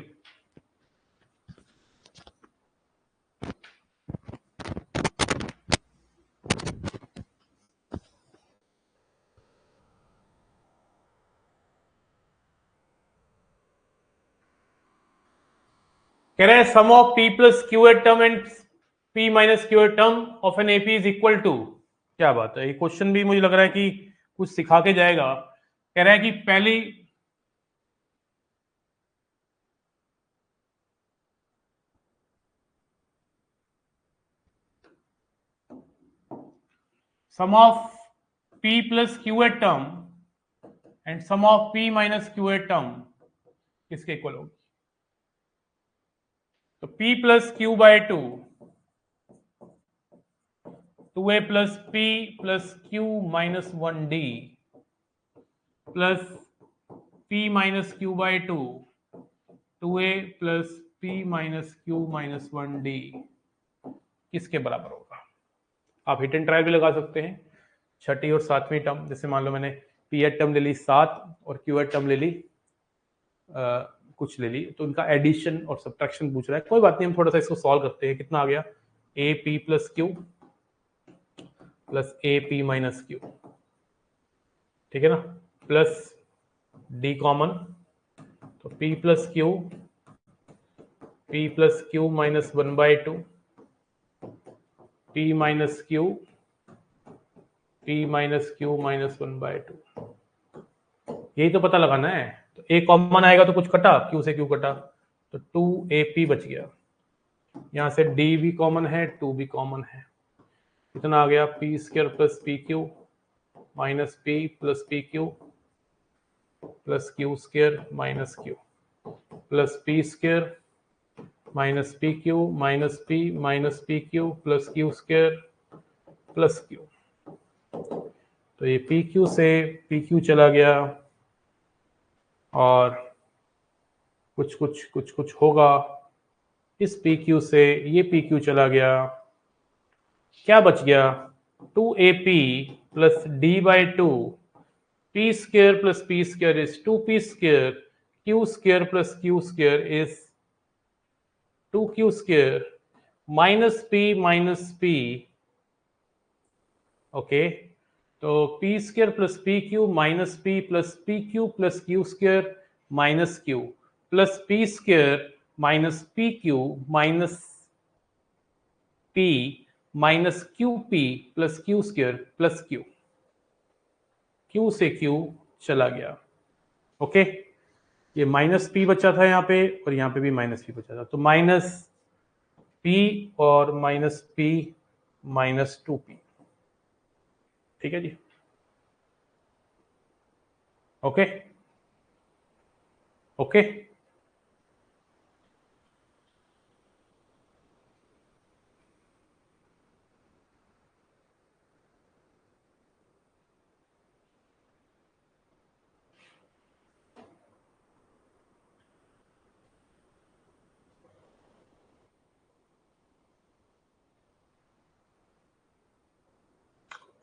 कह रहे हैं sum of P plus Q eight term and P minus Q eight term of N AP is equal to. क्या बात है, ये क्वेश्चन भी मुझे लग रहा है कि कुछ सिखा के जाएगा। कह रहा है कि पहली sum of P plus Q eight term and sum of P minus Q eight term किसके इक्वल होगी। तो p plus Q by 2, 2a plus p plus Q minus 1d plus p minus Q by 2, 2a plus p minus Q minus 1d किसके बराबर होगा। आप hit and trial भी लगा सकते हैं, छठी और सातवीं टर्म, जैसे मान लो मैंने p एट टर्म ले ली 7 और q एट टर्म ले ली कुछ ले ली, तो उनका एडिशन और सब्ट्रैक्शन पूछ रहा है। कोई बात नहीं, हम थोड़ा सा इसको सॉल्व करते हैं। कितना आ गया, A P plus Q plus A P minus Q, ठीक है ना, प्लस डी कॉमन, तो p plus Q minus 1/2, p minus Q minus 1/2, यही तो पता लगाना है। तो a कॉमन आएगा तो कुछ कटा, q से q कटा, तो 2ap बच गया। यहां से d भी कॉमन है, 2 भी कॉमन है, कितना आ गया, P square plus P Q minus P plus P Q plus Q square minus Q plus P square minus P Q minus P Q plus Q square plus Q. तो ये P Q से P Q चला गया और कुछ कुछ कुछ कुछ होगा, इस पी क्यू से ये पी क्यू चला गया, क्या बच गया, 2ap plus D by 2, p square plus p square is 2p square, q square plus q square is 2q square minus p, okay, तो p square plus pq minus p plus pq plus q square minus q plus p square minus pq minus p minus qp plus q square plus q, q से q चला गया, okay. ये minus P बचा था यहाँ पे और यहाँ पे भी माइनस पी बचा था, तो माइनस पी और माइनस पी माइनस 2p, ठीक है जी, ओके ओके।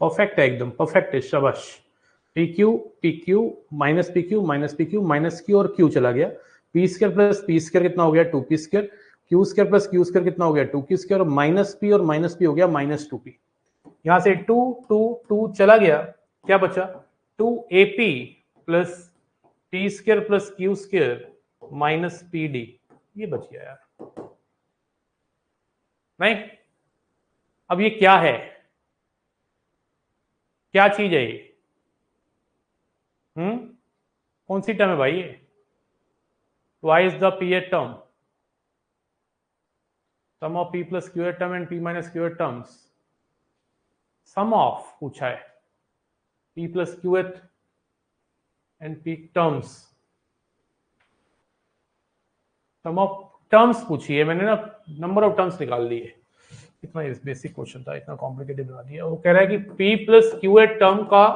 परफेक्ट है, एकदम परफेक्ट है, शाबाश। P Q minus P Q minus Q और क्यू चला गया, P square plus P square कितना हो गया 2p square, Q square plus Q square कितना हो गया 2q स्क्वायर और माइनस पी हो गया माइनस 2p। यहां से 2 2 2 चला गया, क्या बचा 2ap plus P square plus Q square minus pd, ये बच गया यार। नहीं, अब ये क्या है, क्या चीज है ये? कौन सी टर्म है भाई ये? Twice the P term, sum of P plus Q term and P minus Q terms, sum of पूछा है P plus Q and P terms, sum of terms पूछी है मैंने ना, नंबर ऑफ टर्म्स निकाल दिए। इतना बेसिक क्वेश्चन था, इतना कॉम्प्लिकेटेड बना दिया। वो कह रहा है कि पी प्लस क्यू टर्म का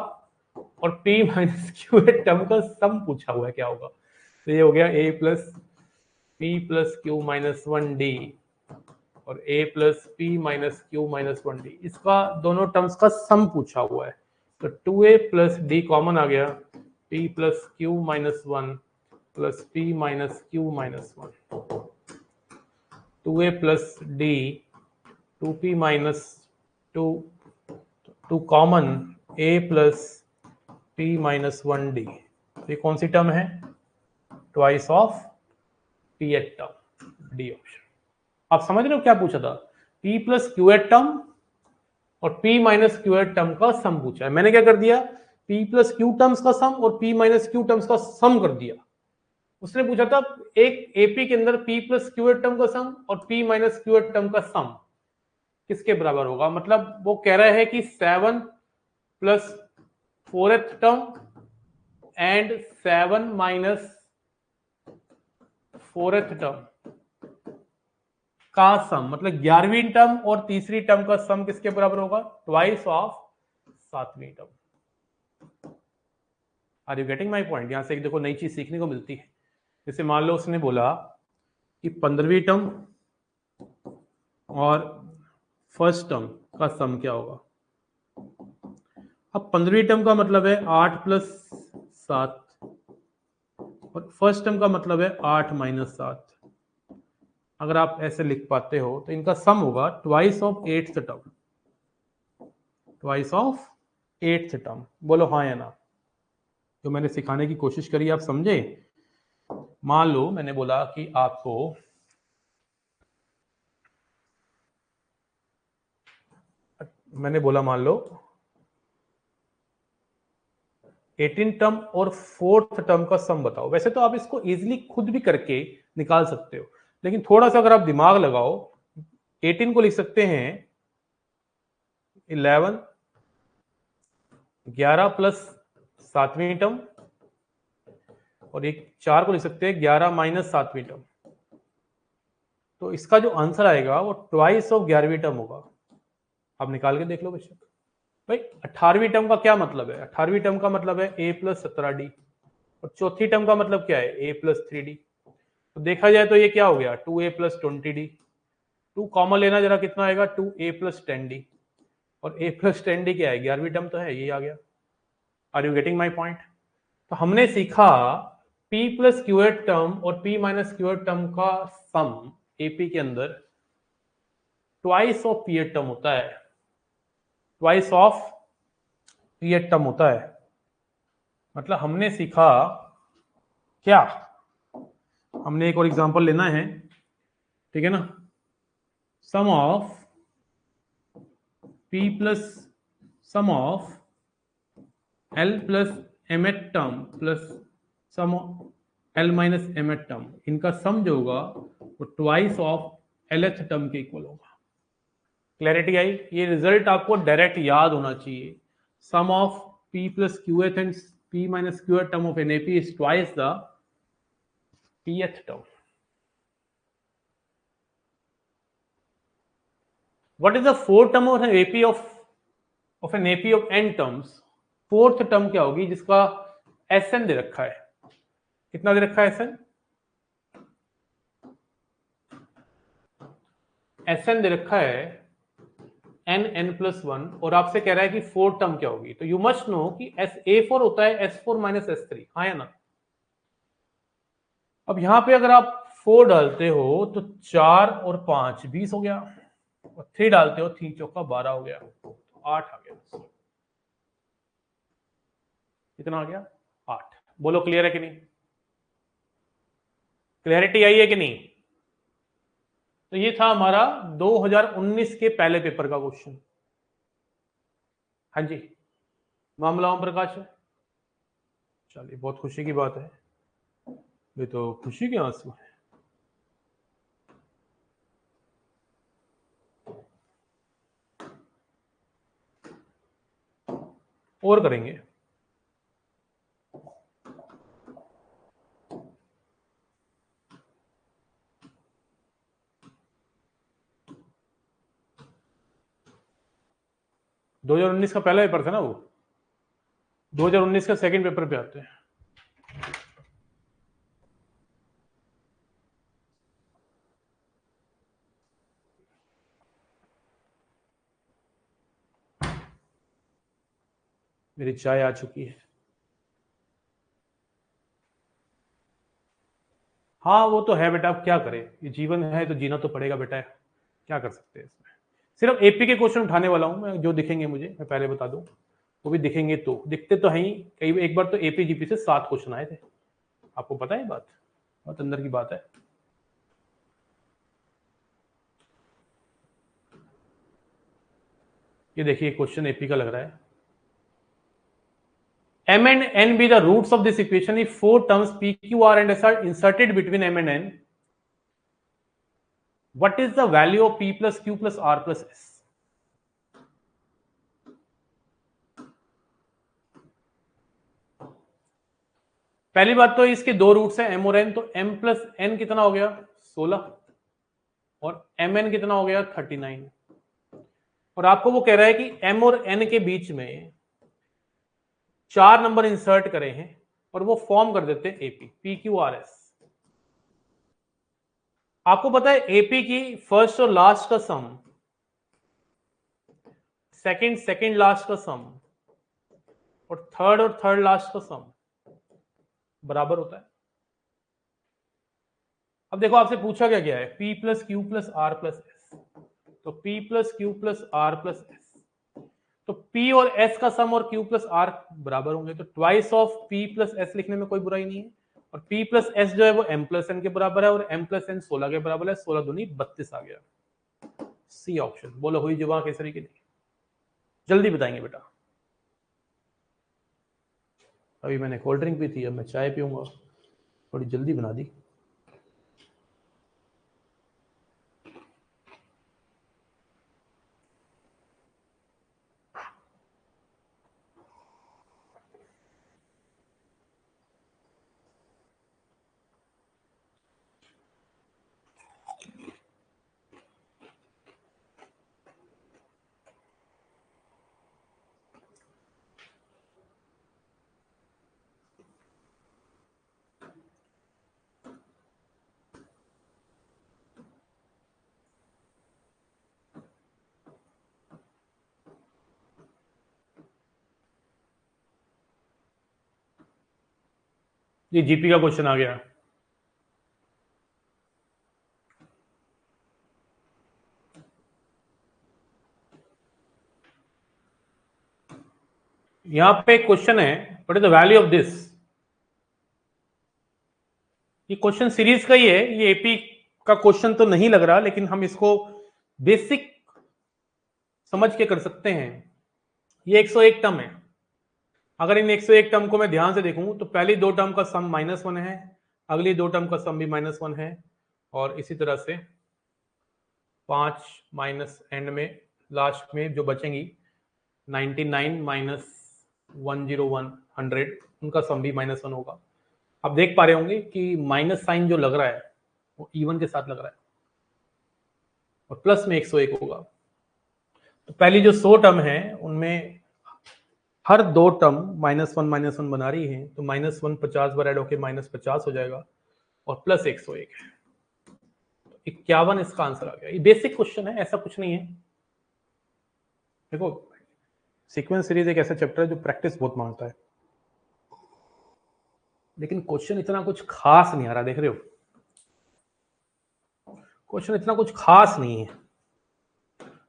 और पी माइनस क्यू टर्म का सम पूछा हुआ है, क्या होगा? तो ये हो गया A plus P plus Q minus 1d और a plus P minus Q minus 1d, इसका दोनों टर्म्स का सम पूछा हुआ है। तो 2a प्लस डी कॉमन आ गया, p plus Q minus 1 plus P minus Q minus 1, 2a plus D 2p minus 2 common a plus p minus 1d। तो ये कौन सी टर्म है? Twice of p eighth term, D option. आप समझ रहे हो क्या पूछा था? p plus Q eight term और p minus Q eight term का सम पूछा है। मैंने क्या कर दिया, p प्लस क्यू टर्म्स का सम और p माइनस क्यू टर्म्स का सम कर दिया। उसने पूछा था एक एपी के अंदर p plus Q eight term का सम और p minus Q eight term का सम किसके बराबर होगा। मतलब वो कह रहा है कि 7 plus 4th term and 7 minus 4th term का सम, मतलब 11वीं टर्म और तीसरी टर्म का सम किसके बराबर होगा? ट्वाइस ऑफ 7वीं term. Are you getting my point? यहां से एक देखो नई चीज सीखने को मिलती है। जैसे मान लो उसने बोला कि 15वीं टर्म और फर्स्ट टर्म का सम क्या होगा। अब 15वीं टर्म का मतलब है 8 प्लस 7 और फर्स्ट टर्म का मतलब है 8 माइनस 7। अगर आप ऐसे लिख पाते हो तो इनका सम होगा twice of 8th term, twice of 8th term. बोलो हाँ या ना? जो मैंने सिखाने की कोशिश करी आप समझे? मान लो मैंने बोला कि आपको मान लो 18 टर्म और 4th टर्म का सम बताओ। वैसे तो आप इसको इजीली खुद भी करके निकाल सकते हो, लेकिन थोड़ा सा अगर आप दिमाग लगाओ 18 को लिख सकते हैं 11 प्लस 7वीं टर्म और एक 4 को लिख सकते हैं 11 माइनस 7वीं टर्म। तो इसका जो आंसर आएगा वो ट्वाइस ऑफ 11वीं टर्म होगा। आप निकाल के देख लो बेशक। भाई 18वीं टर्म का क्या मतलब है? 18वीं टर्म का मतलब है a प्लस 17d और चौथी टर्म का मतलब क्या है? a plus 3d। तो देखा जाए तो ये क्या हो गया 2a प्लस 20d। 2 कॉमन लेना जरा, कितना आएगा 2a प्लस 10d और a प्लस 10d क्या है? 11वीं टर्म तो है, ये आ गया। Are you getting my point? तो हमने सीखा p प्लस क्यूएट टर्म और p माइनस क्यूएट टर्म का सम AP के अंदर ट्वाइस ऑफ पीएट टर्म होता है, ट्वाइस ऑफ पीएट टर्म होता है। मतलब हमने सीखा क्या? हमने एक और एग्जांपल लेना है, ठीक है ना। Sum of p plus sum of l plus M term plus sum l minus M term, इनका सम जो होगा वो ट्वाइस ऑफ lth टर्म के इक्वल होगा। क्लैरिटी आई? ये रिजल्ट आपको डायरेक्ट याद होना चाहिए। Sum of p plus Qth and p minus Qth term of NAP is twice the pth term. What is the fourth term of an AP of an AP of n terms? Fourth term क्या होगी जिसका Sn दे रखा है? कितना दे रखा है Sn? Sn दे रखा है n+1 और आपसे कह रहा है कि 4 टर्म क्या होगी, तो यू मस्ट नो कि A4 होता है S4 - S3, हाँ या ना। अब यहां पे अगर आप 4 डालते हो तो 4 और 5 20 हो गया, और 3 डालते हो 3 चौका 12 हो गया, तो 8 आ गया। कितना आ गया? 8। बोलो क्लियर है कि नहीं? क्लैरिटी आई है कि नहीं? तो ये था हमारा 2019 के पहले पेपर का क्वेश्चन। हाँ जी, मामला ओम प्रकाश है। चलिए, बहुत खुशी की बात है, ये तो खुशी के आंसू है। और करेंगे। दो 2019 का पहला पेपर था ना वो, 2019 का सेकंड पेपर पे आते हैं। मेरी चाय आ चुकी है। हाँ वो तो है बेटा, अब क्या करें, ये जीवन है तो जीना तो पड़ेगा बेटा, क्या कर सकते हैं इसमें। सिर्फ एपी के क्वेश्चन उठाने वाला हूं मैं, जो दिखेंगे मुझे, मैं पहले बता दूं, वो भी दिखेंगे तो दिखते तो हैं ही। कई एक बार तो एपी जीपी से 7 क्वेश्चन आए थे, आपको पता है बात, बहुत अंदर की बात है। ये देखिए क्वेश्चन एपी का लग रहा है। M and N be the roots of this equation if 4 terms P, Q, R and S are inserted between M and N. What is the value of P plus Q plus R plus S? पहली बात तो इसके दो roots हैं M और N, तो M plus N कितना हो गया? 16, और MN कितना हो गया? 39। और आपको वो कह रहा है कि M और N के बीच में 4 नंबर इंसर्ट करे हैं और वो फॉर्म कर देते हैं एपी, PQRS। आपको पता है एपी की फर्स्ट और लास्ट का सम, सेकंड लास्ट का सम, और थर्ड लास्ट का सम बराबर होता है। अब देखो आपसे पूछा क्या गया है, P plus Q plus R plus S, तो P plus Q plus R plus S, तो P और S का सम और Q प्लस आर बराबर होंगे, तो twice of P plus S लिखने में कोई बुराई नहीं है। और P प्लस S जो है वो M प्लस N के बराबर है, और M प्लस N 16 के बराबर है, 16 दूनी 32 आ गया। C option. बोलो हुई जुबान केसरी की नहीं? जल्दी बताएंगे बेटा। अभी मैंने कोल्ड ड्रिंक पी थी, अब मैं चाय पीऊंगा, थोड़ी जल्दी बना दी। ये जीपी का क्वेश्चन आ गया। यहां पे क्वेश्चन है, what is the value of this. ये क्वेश्चन सीरीज का ही है, ये एपी का क्वेश्चन तो नहीं लग रहा, लेकिन हम इसको बेसिक समझ के कर सकते हैं। ये 101 टर्म है। अगर इन 101 टर्म को मैं ध्यान से देखूं तो पहली दो टर्म का सम -1 है, अगली दो टर्म का सम भी -1 है, और इसी तरह से 5 माइनस एंड में लास्ट में जो बचेंगी 99 माइनस 101 100, उनका सम भी -1 होगा। आप देख पा रहे होंगे कि माइनस साइन जो लग रहा है वो इवन के साथ लग रहा है, और प्लस में 101 होगा। तो पहली जो 100 टर्म है उनमें हर दो टर्म -1 बना रही है, तो -1 50 बार ऐड होके -50 हो जाएगा, और प्लस 101 है, 51 इसका आंसर आ गया। ये बेसिक क्वेश्चन है, ऐसा कुछ नहीं है। देखो सीक्वेंस सीरीज एक ऐसा चैप्टर है जो प्रैक्टिस बहुत मांगता है, लेकिन क्वेश्चन इतना कुछ खास नहीं आ रहा, देख रहे हो क्वेश्चन इतना कुछ खास नहीं है,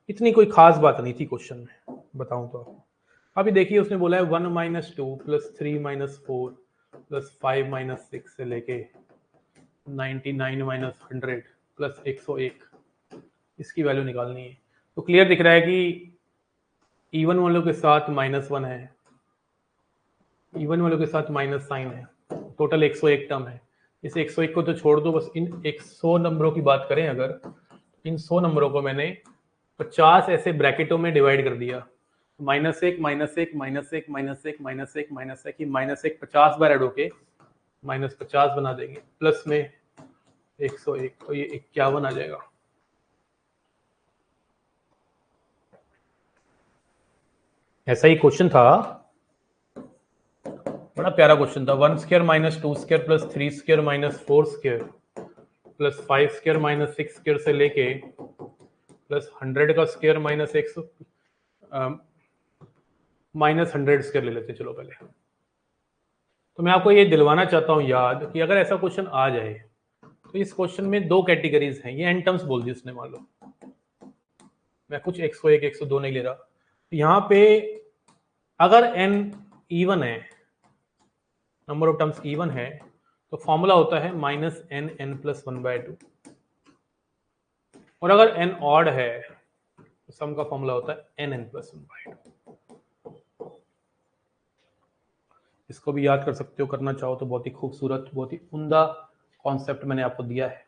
इतनी कोई खास बात नहीं थी क्वेश्चन में, बताऊं तो आपको। अभी देखिए उसने बोला है 1 - 2 + 3 - 4 + 5 - 6 से लेके 99 - 100 + 101, इसकी वैल्यू निकालनी है। तो क्लियर दिख रहा है कि इवन वालों के साथ -1 है, इवन वालों के साथ माइनस साइन है, टोटल 101 टर्म है। इस 101 को तो छोड़ दो, बस इन 100 नंबरों की बात करें अगर, इन 100 नंबरों को मैंने 50 ऐसे ब्रैकेटों में डिवाइड कर दिया, -1 -1 -1 -1 -1 -1 -1 -1 50 बार ऐड होके -50 बना देंगे, प्लस में 101, तो ये 51 आ जाएगा। ऐसा ही क्वेश्चन था, बड़ा प्यारा क्वेश्चन था। 1² - 2² + 3² - 4² + 5² - 6² से लेके प्लस 100 का स्क्वायर -100 ले लेते, चलो पहले। तो मैं आपको ये दिलवाना चाहता हूं याद कि अगर ऐसा क्वेश्चन आ जाए तो इस क्वेश्चन में दो कैटेगरीज हैं, ये एन टर्म्स बोल दी उसने, मान लो मैं कुछ 101 102 नहीं ले रहा, तो यहाँ पे अगर एन इवन है, नंबर ऑफ टर्म्स इवन है, तो फॉर्मूला होता है -n(n+1/2), और अगर एन ऑड है तो सम का फॉर्मूला होता है n(n+1/2). इसको भी याद कर सकते हो, करना चाहो तो। बहुत ही खूबसूरत, बहुत ही उम्दा कॉन्सेप्ट मैंने आपको दिया है।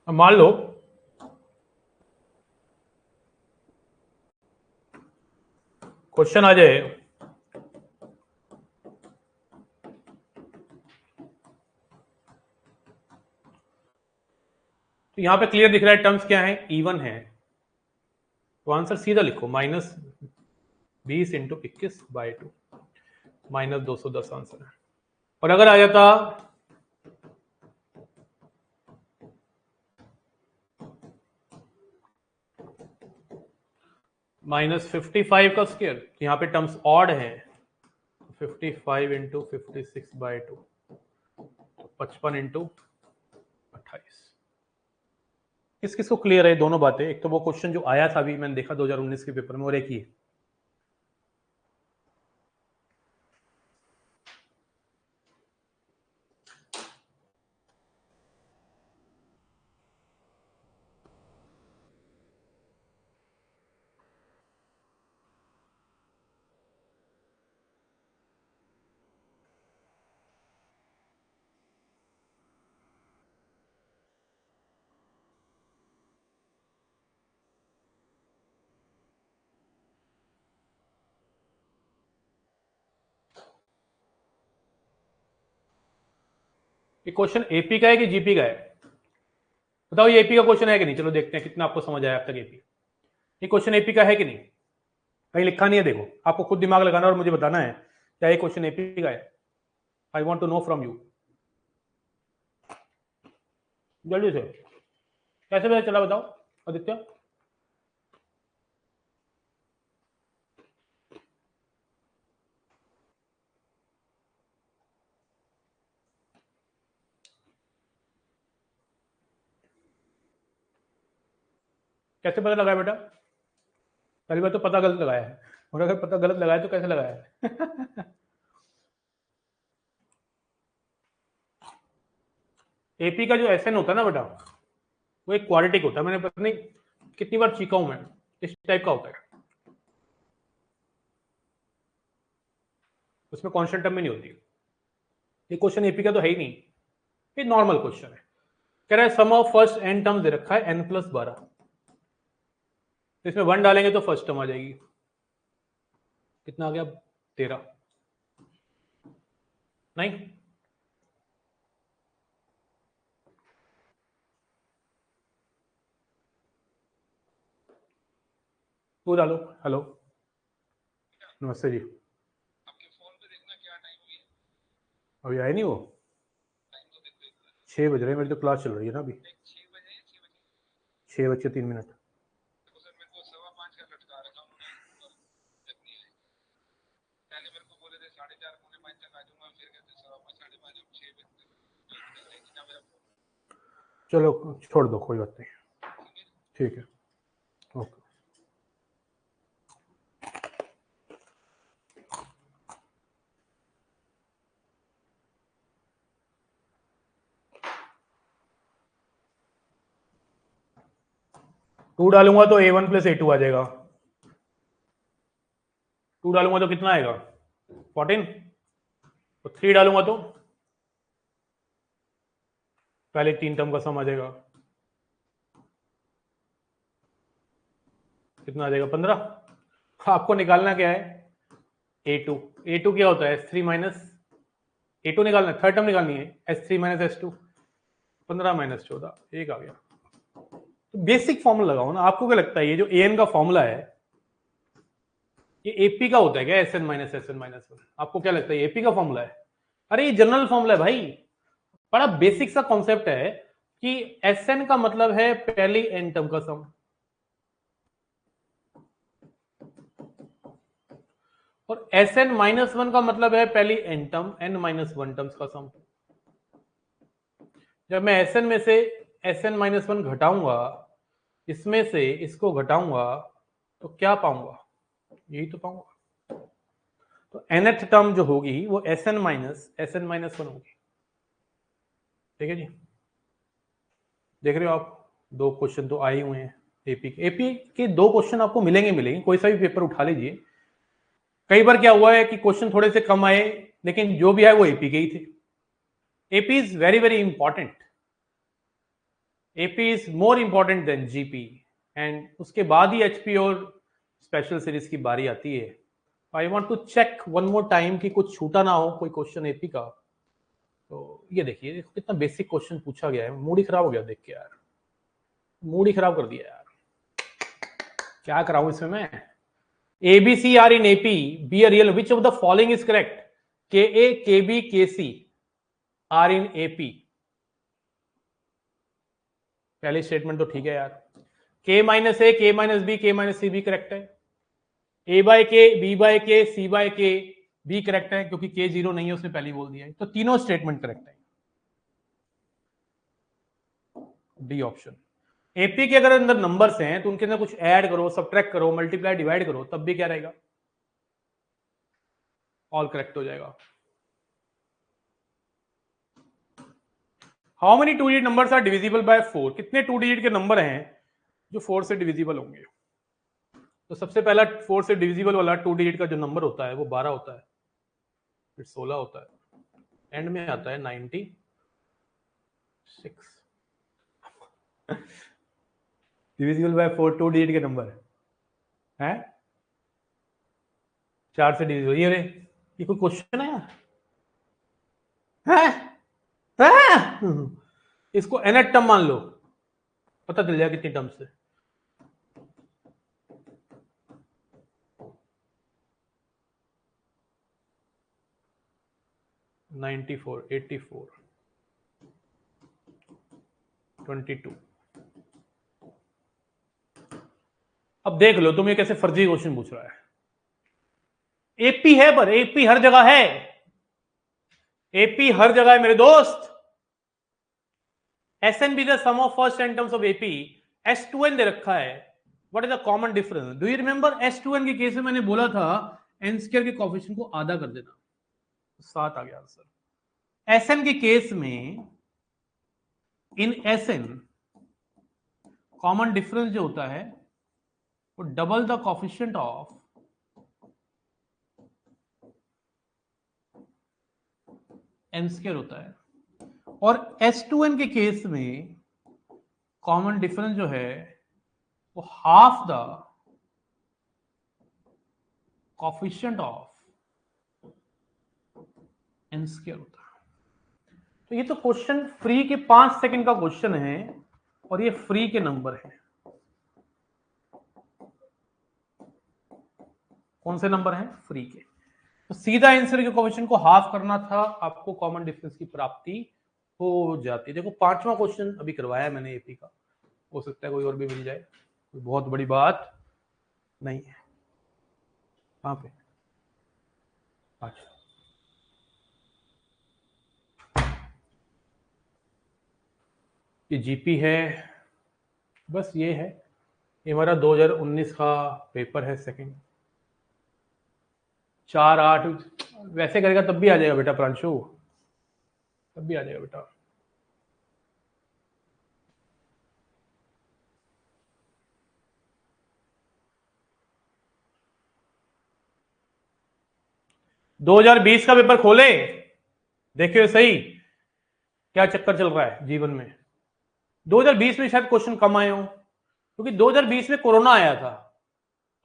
अब मान लो क्वेश्चन आ जाए तो यहां पे क्लियर दिख रहा है टर्म्स क्या है, इवन है, तो आंसर सीधा लिखो -20 × 21/2 -210 आंसर है। और अगर आ जाता -55 का स्क्वायर, यहाँ पे टर्म्स ऑड है, 55 × 56/2, 55 × 28। किस किस को क्लियर है दोनों बातें? एक तो वो क्वेश्चन जो आया था अभी मैंने देखा 2019 के पेपर में, और एक ही है। ये क्वेश्चन एपी का है कि जीपी का है? बताओ ये एपी का क्वेश्चन है कि नहीं? चलो देखते हैं कितना आपको समझ आया अब तक एपी। ये क्वेश्चन एपी का है कि नहीं? कहीं लिखा नहीं है, देखो आपको खुद दिमाग लगाना और मुझे बताना है क्या ये क्वेश्चन एपी का है। I want to know from you, जल्दी से। कैसे पता चला बताओ आदित्य? कैसे पता लगाया बेटा? पहली बार तो पता गलत लगाया है, और अगर पता गलत लगाया तो कैसे लगाया है? एपी का जो एसएन होता है ना बेटा, वो एक क्वाड्रेटिक होता है, मैंने पता नहीं कितनी बार सीखा हूं मैं, इस टाइप का होता है, उसमें कांस्टेंट टर्म में नहीं होती। ये क्वेश्चन एपी का तो है ही नहीं, ये नॉर्मल क्वेश्चन है। कह रहा है sum of first N terms दे रखा है n+12, इसमें 1 डालेंगे तो फर्स्ट टर्म आ जाएगी, कितना आ गया? 13। नहीं, टू डालो। हेलो, नमस्ते जी। आपके फोन पे देखना क्या टाइम हुई है। अभी आए नहीं वो? टाइम तो देखो एक बार। 6 बज रहे हैं, मेरी तो क्लास चल रही है ना अभी। 6 बजे या 6 बजे? 6:03। देखो सर, मेरे को 5:15 का लटका रखा उन्होंने ऊपर, जब नहीं आए। पहले मेरे को बोले थे 4:30 पौने 5 तक आ जाऊंगा, फिर कहते 5:15 5:30 अब 6 बजे तक निकल जाएगी ना मेरा फोन। चलो छोड़ दो, कोई बात नहीं। ठीक है। ठीक है, ओके। टू डालूंगा तो A1 + A2 आ जाएगा। 2 डालूंगा तो कितना आएगा? 14। तो 3 डालूंगा तो पहले 3 टर्म का सम आ जाएगा। कितना आ जाएगा? 15। आपको निकालना क्या है? A2। A2 क्या होता है? S3 माइनस A2 निकालना है, थर्ड टर्म निकालनी है। S3 माइनस S2, 15 माइनस 14, 1 आ गया। तो बेसिक फॉर्मूला लगाओ ना। आपको क्या लगता है ये जो AN का फॉर्मूला है ये AP का होता है क्या? SN minus SN minus 1। आपको क्या लगता है AP का फॉर्मूला है? अरे ये जनरल फॉर्मूला है भाई। बड़ा बेसिक सा कॉन्सेप्ट है कि SN का मतलब है पहली n टर्म का सम, और SN माइनस 1 का मतलब है पहली n term n minus 1 terms का सम। जब मैं SN में से SN माइनस 1 घटाऊंगा, इसमें से इसको घटाऊंगा, तो क्या पाऊंगा? यही तो पाऊंगा। तो nth टर्म जो होगी वो SN माइनस 1 होगी। ठीक है जी, देख रहे हो आप? 2 क्वेश्चन तो आए हुए हैं एपी के। एपी के 2 क्वेश्चन आपको मिलेंगे, कोई सा भी पेपर उठा लीजिए। कई बार क्या हुआ है कि क्वेश्चन थोड़े से कम आए, लेकिन जो भी आए वो एपी के ही थे। AP is very very important. AP is more important than GP, and उसके बाद ही एचपी और स्पेशल सीरीज की बारी आती है। I want to check one more time कि कुछ छूटा ना हो कोई क्वेश्चन एपी का। तो ये देखिए कितना बेसिक क्वेश्चन पूछा गया है। मूड ही खराब हो गया देख के यार, मूड ही खराब कर दिया यार। क्या कराऊं इसमें मैं? ABC are in AP, be a real, which of the following is correct? KA, KB, KC are in AP। पहली स्टेटमेंट तो ठीक है यार। K minus A, K minus B, K minus C भी करेक्ट है। A by K, B by K, C by K भी correct है, क्योंकि K 0 नहीं है, उसने पहले बोल दिया है। तो तीनों स्टेटमेंट करेक्ट है। D option. एपी के अगर अंदर नंबर्स हैं तो उनके अंदर कुछ ऐड करो, सब्ट्रैक्ट करो, मल्टीप्लाई डिवाइड करो, तब भी क्या रहेगा? ऑल करेक्ट हो जाएगा। How many 2 digit numbers are divisible by 4? कितने 2 डिजिट के नंबर हैं जो 4 से डिविजिबल होंगे? तो सबसे पहला 4 से डिविजिबल वाला 2 डिजिट का जो नंबर होता है वो 12 होता है, फिर 16 होता है, एंड में आता है 96। डिविजिबल बाय 4 2 डिजिट के नंबर है 4 से डिविजिबल। ये रे, ये कोई क्वेश्चन है यार? इसको nth टर्म मान लो, पता चल जाएगा कितनी टर्म्स से। 94, 84, 22। अब देख लो तुम ये कैसे फर्जी क्वेश्चन पूछ रहा है। एपी है, पर एपी हर जगह है। एपी हर जगह है मेरे दोस्त। SN be the sum of first n terms of AP। S2n दे रखा है। What is the common difference? Do you remember S2n के केस में मैंने बोला था n स्क्वायर के कोएफिशिएंट को आधा कर देना, 7 आ गया आंसर। SN के केस में इन SN कॉमन डिफरेंस जो होता है वो double the coefficient of n square होता है, और S2n के केस में कॉमन डिफरेंस जो है वो half the coefficient of n square होता है। तो ये तो क्वेश्चन फ्री के 5 सेकंड का क्वेश्चन है, और ये फ्री के नंबर है। कौन से नंबर हैं? फ्री के। तो सीधा आंसर के क्वेश्चन को हाफ करना था, आपको कॉमन डिफरेंस की प्राप्ति हो जाती। देखो 5वां क्वेश्चन अभी करवाया मैंने एपी का, हो सकता है कोई और भी मिल जाए, कोई बहुत बड़ी बात नहीं है। कहाँ पे? अच्छा, ये जीपी है, बस ये है, ये हमारा 2019 का पेपर है, सेकंड 4/8। वैसे करेगा तब भी आ जाएगा बेटा प्रांशु, तब भी आ जाएगा बेटा। दो 2020 का पेपर खोले, देखिए सही क्या चक्कर चल रहा है जीवन में। 2020 में शायद क्वेश्चन कम आए हो, क्योंकि 2020 में कोरोना आया था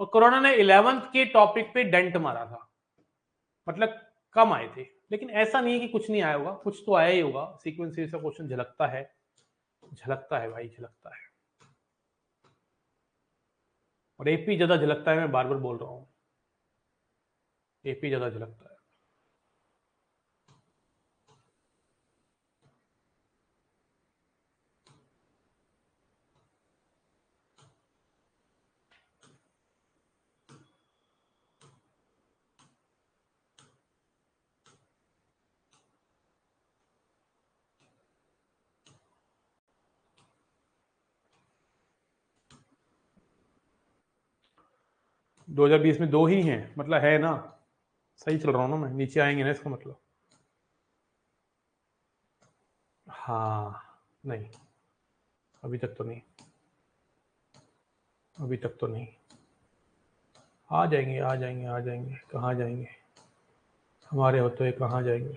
और कोरोना ने 11th के टॉपिक पे डेंट मारा था, मतलब कम आए थे। लेकिन ऐसा नहीं है कि कुछ नहीं आया होगा, कुछ तो आया ही होगा। सीक्वेंस सीरीज का क्वेश्चन झलकता है, झलकता है भाई, झलकता है। और एपी ज्यादा झलकता है, मैं बार बार बोल रहा हूं, एपी ज्यादा झलकता है। दो 2020 में 2 ही हैं, मतलब है ना, सही चल रहा हूं ना मैं, नीचे आएंगे ना इसका मतलब। हाँ, नहीं अभी तक तो नहीं, अभी तक तो नहीं। आ जाएंगे आ जाएंगे आ जाएंगे, कहाँ जाएंगे, हमारे होते हुए कहाँ जाएंगे।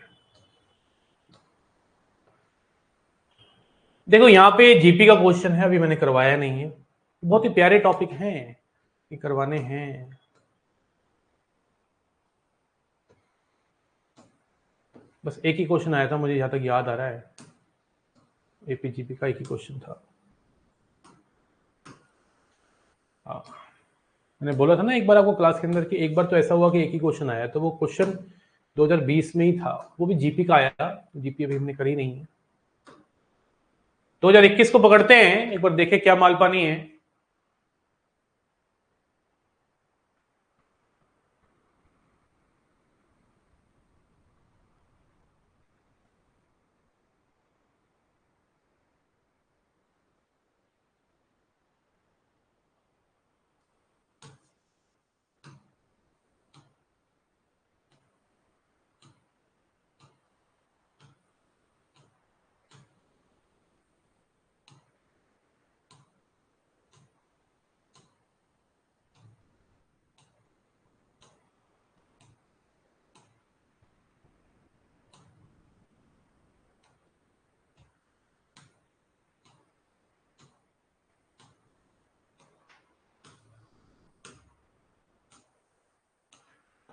देखो यहाँ पे जीपी का क्वेश्चन है, अभी मैंने करवाया नहीं है, बहुत ही प्यारे टॉपिक हैं, ये करवाने हैं। बस एक ही क्वेश्चन आया था मुझे यहाँ तक याद आ रहा है, एपीजीपी का एक ही क्वेश्चन था। हाँ, मैंने बोला था ना एक बार आपको क्लास के अंदर कि एक बार तो ऐसा हुआ कि एक ही क्वेश्चन आया, तो वो क्वेश्चन 2020 में ही था, वो भी जीपी का आया था। जीपी अभी हमने करी नहीं है। 2021 को पकड़ते हैं, एक बार देखें क्या माल पानी है।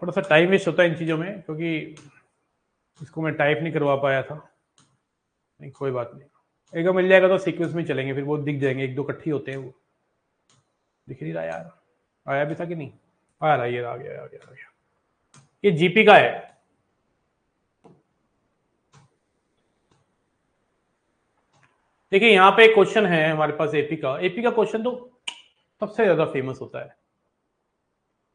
थोड़ा सा टाइम वेस्ट होता है इन चीजों में, क्योंकि इसको मैं टाइप नहीं करवा पाया था। नहीं कोई बात नहीं, एक मिल जाएगा तो सीक्वेंस में चलेंगे, फिर वो दिख जाएंगे, एक दो इकट्ठी होते हैं वो। दिख नहीं रहा यार, आया भी था कि नहीं? आ रहा, ये आ गया आ गया आ गया। ये जीपी का है। देखिए यहाँ पे एक क्वेश्चन है हमारे पास एपी का। एपी का क्वेश्चन तो सबसे ज्यादा फेमस होता है।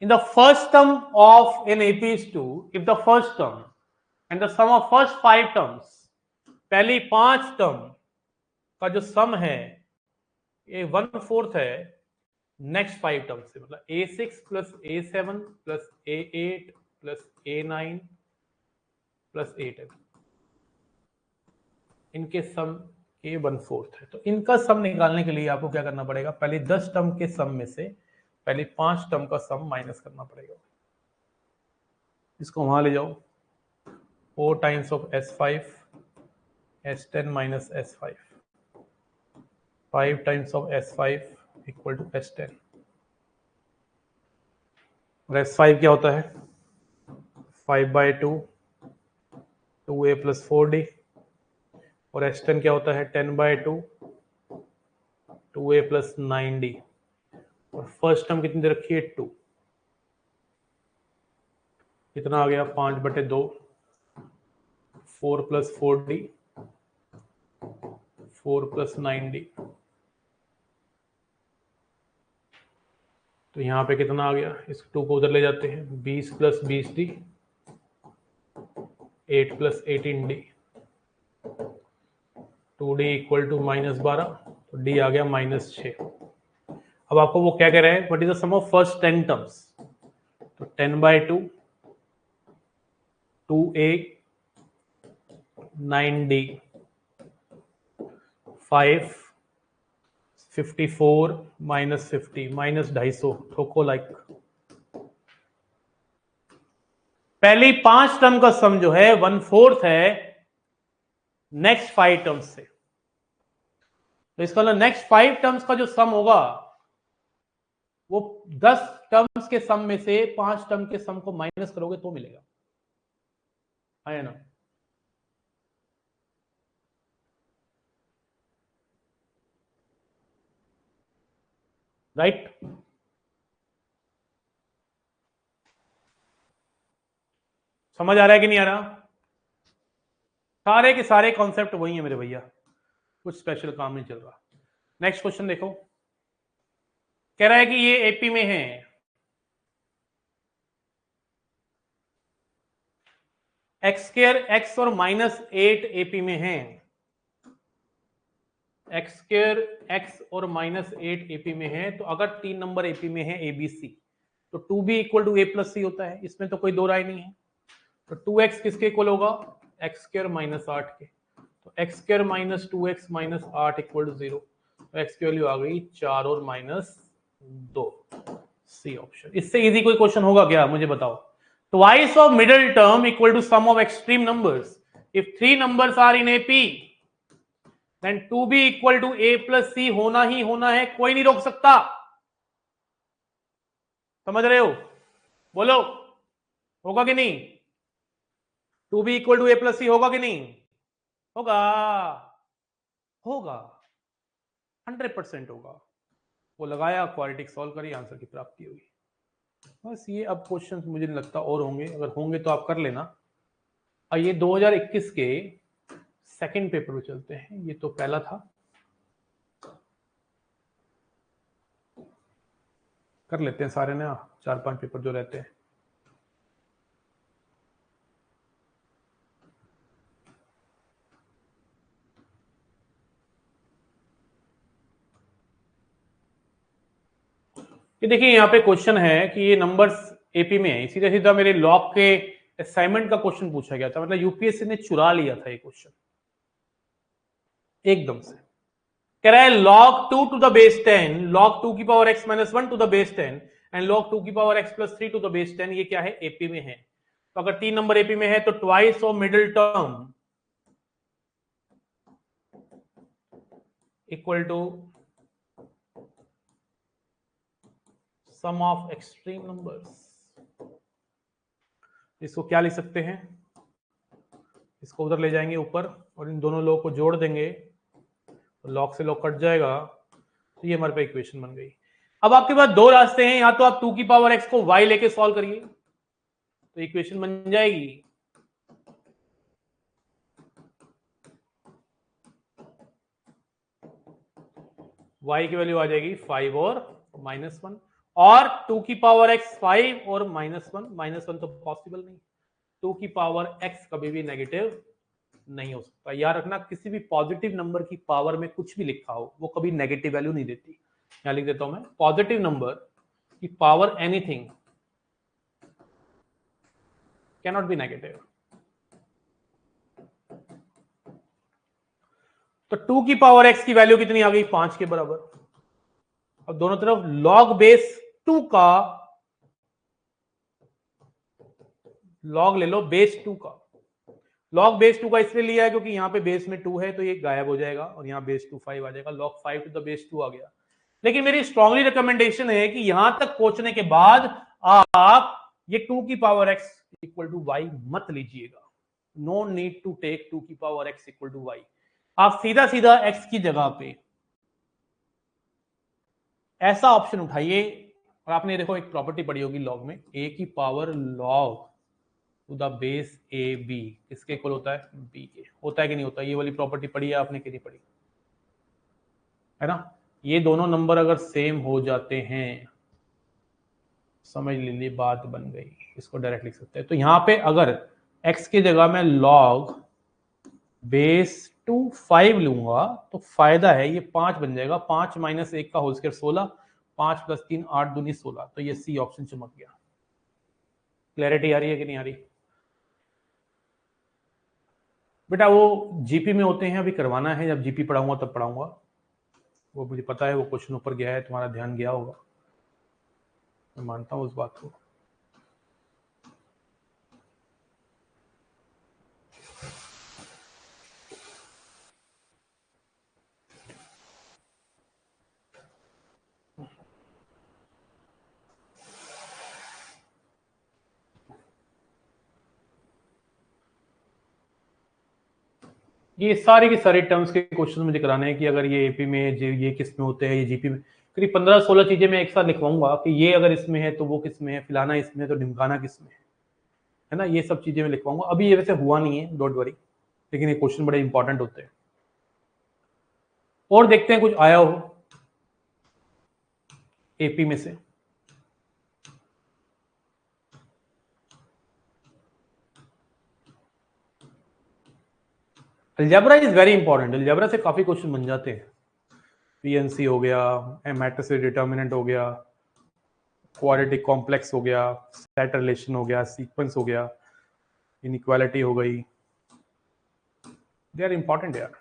In the first term of an AP is 2, if the first term and the sum of first 5 terms, पहली 5 टर्म का जो सम है ये 1/4 है नेक्स्ट 5 टर्म से, मतलब A6 plus A7 plus A8 plus A9 plus A10, इनके सम के 1/4 है। तो इनका सम निकालने के लिए आपको क्या करना पड़ेगा, पहले 10 टर्म के सम में से पहले 5 टर्म का सम माइनस करना पड़ेगा। इसको वहां ले जाओ, 4 times of S5 S10 minus S5, 5 times of S5 equal to S10। और S5 क्या होता है, 5/2 2A plus 4D, और S10 क्या होता है 10/2 2A plus 9D। और फर्स्ट टर्म कितनी दे रखी है 2, कितना आ गया 5/2, 4 + 4d, 4 + 9d। तो यहाँ पे कितना आ गया, इस 2 को उधर ले जाते हैं, 20 + 20d, 8 + 18d, 2d = -12, तो d आ गया -6। अब आपको वो क्या कह रहे हैं, what is the sum of first 10 terms, तो 10/2, 2a, 9d, 5, 54 - 50 -250, ठोको लाइक। पहली 5 टर्म का सम जो है 1/4 है नेक्स्ट 5 टर्म्स से। तो इसका मतलब नेक्स्ट 5 टर्म्स का जो सम होगा वो 10 टर्म्स के सम में से 5 टर्म के सम को माइनस करोगे तो मिलेगा, है ना। राइट। समझ आ रहा है कि नहीं आ रहा? सारे के सारे कॉन्सेप्ट वही है मेरे भैया, कुछ स्पेशल काम नहीं चल रहा। नेक्स्ट क्वेश्चन देखो, कह रहा है कि ये एपी में है, x² x और -8 एपी में है, x² x और -8 एपी में है। तो अगर 3 नंबर एपी में है ABC, तो 2b = a + c होता है, इसमें तो कोई दो राय नहीं है। तो 2x किसके इक्वल होगा, x² - 8 के। तो x² - 2x - 8 = 0। तो x की वैल्यू आ गई 4 और -2, सी ऑप्शन। इससे इजी कोई क्वेश्चन होगा क्या, मुझे बताओ। Twice of middle term equal to sum of extreme numbers. If 3 numbers are in AP then 2b = a + c होना ही होना है, कोई नहीं रोक सकता। समझ रहे हो, बोलो, होगा कि नहीं? 2b = a + c होगा कि नहीं? होगा, होगा, 100% होगा। वो लगाया, क्वाड्रेटिक सॉल्व करी, आंसर की प्राप्ति होगी। बस ये अब क्वेश्चंस मुझे नहीं लगता और होंगे, अगर होंगे तो आप कर लेना। और ये 2021 के सेकंड पेपर में चलते हैं, ये तो पहला था, कर लेते हैं सारे ना, 4-5 पेपर जो रहते हैं। ये देखिए यहाँ पे क्वेश्चन है कि ये नंबर्स एपी में है, सीधा सीधा मेरे लॉग के असाइनमेंट का क्वेश्चन पूछा गया था, मतलब यूपीएससी ने चुरा लिया था ये क्वेश्चन एकदम से। कह रहा है log 2 to the base 10, log 2 की power x - 1 to the base 10 and log 2 की power x + 3 to the base 10, ये क्या है, एपी में है। तो अगर 3 नंबर एपी में है तो twice of middle term equal to sum of extreme numbers. इसको क्या लिख सकते हैं, इसको उधर ले जाएंगे ऊपर और इन दोनों लोग को जोड़ देंगे, तो लॉग से लॉग कट जाएगा, तो ये हमारे पे इक्वेशन बन गई। अब आपके पास दो रास्ते हैं, या तो आप 2 की पावर x को y लेके सॉल्व करिए तो इक्वेशन बन जाएगी y की वैल्यू आ जाएगी 5 और -1, और 2 की पावर x 5 और -1 तो पॉसिबल नहीं। 2 की पावर x कभी भी नेगेटिव नहीं हो सकता। याद रखना, किसी भी पॉजिटिव नंबर की पावर में कुछ भी लिखा हो वो कभी नेगेटिव वैल्यू नहीं देती। यहां लिख देता हूं मैं, पॉजिटिव नंबर की power anything cannot be negative. तो 2 की पावर x की वैल्यू कितनी आ गई, 5 के बराबर। अब दोनों तरफ log बेस 2 का log ले लो, बेस 2 का log बेस 2 का इसलिए लिया है क्योंकि यहां पे बेस में 2 है तो ये गायब हो जाएगा और यहां बेस 2 5 आ जाएगा, log 5 to the base 2 आ गया। लेकिन मेरी स्ट्रांगली रिकमेंडेशन है कि यहां तक पहुंचने के बाद आप ये 2 की power x equal to y मत लीजिएगा। नो नीड टू टेक 2 की power x equal to y। आप सीधा सीधा x की जगह पे ऐसा ऑप्शन उठाइए, और आपने देखो एक प्रॉपर्टी पढ़ी होगी लॉग में, a की power log to the base A B किसके इक्वल होता है, बी के। होता है कि नहीं होता, ये वाली प्रॉपर्टी पढ़ी है आपने कि नहीं पढ़ी, है ना। ये दोनों नंबर अगर सेम हो जाते हैं, समझ लीजिए बात बन गई, इसको डायरेक्ट लिख सकते हैं। तो यहां पे अगर x की जगह मैं log बेस टू 5 लूंगा तो फायदा है, ये 5 बन जाएगा, 5 माइनस 1 का होल स्क्वायर 16, 5 प्लस 3 8 दूनी 16, तो ये सी ऑप्शन चमक गया। क्लैरिटी आ रही है कि नहीं आ रही बेटा? वो जीपी में होते हैं, अभी करवाना है, जब जीपी पढ़ाऊंगा तब पढ़ाऊंगा, वो मुझे पता है, वो क्वेश्चन ऊपर गया है, तुम्हारा ध्यान गया होगा, मैं मानता हूँ उस बात को। ये सारे के सारे टर्म्स के क्वेश्चन मुझे कराने हैं कि अगर ये एपी में ये किस में होते हैं, ये जीपी में, करीब 15-16 चीजें मैं एक साथ लिखवाऊंगा कि ये अगर इसमें है तो वो किस में है, फिलाना इसमें है तो ढिमकाना किस में है ना। ये सब चीजें मैं लिखवाऊंगा। अभी ये वैसे हुआ नहीं है, डोंट वरी, लेकिन ये क्वेश्चन बड़े इंपॉर्टेंट होते हैं। और देखते हैं कुछ आया हो एपी में से। Algebra is very important, algebra से काफी क्वेश्चन बन जाते हैं। पीएनसी हो गया, मैट्रिक्स डिटर्मिनेंट हो गया, क्वाड्रेटिक कॉम्प्लेक्स हो गया, सेट रिलेशन हो गया, सीक्वेंस हो गया, इनइक्वालिटी हो गई, दे आर इंपॉर्टेंट यार।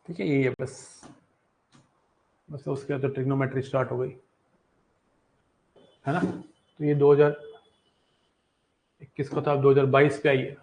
ठीक है, यही है बस उसके बाद तो ट्रिग्नोमेट्री स्टार्ट हो गई, है ना। तो ये 2021 का था, 2022 पे आई है।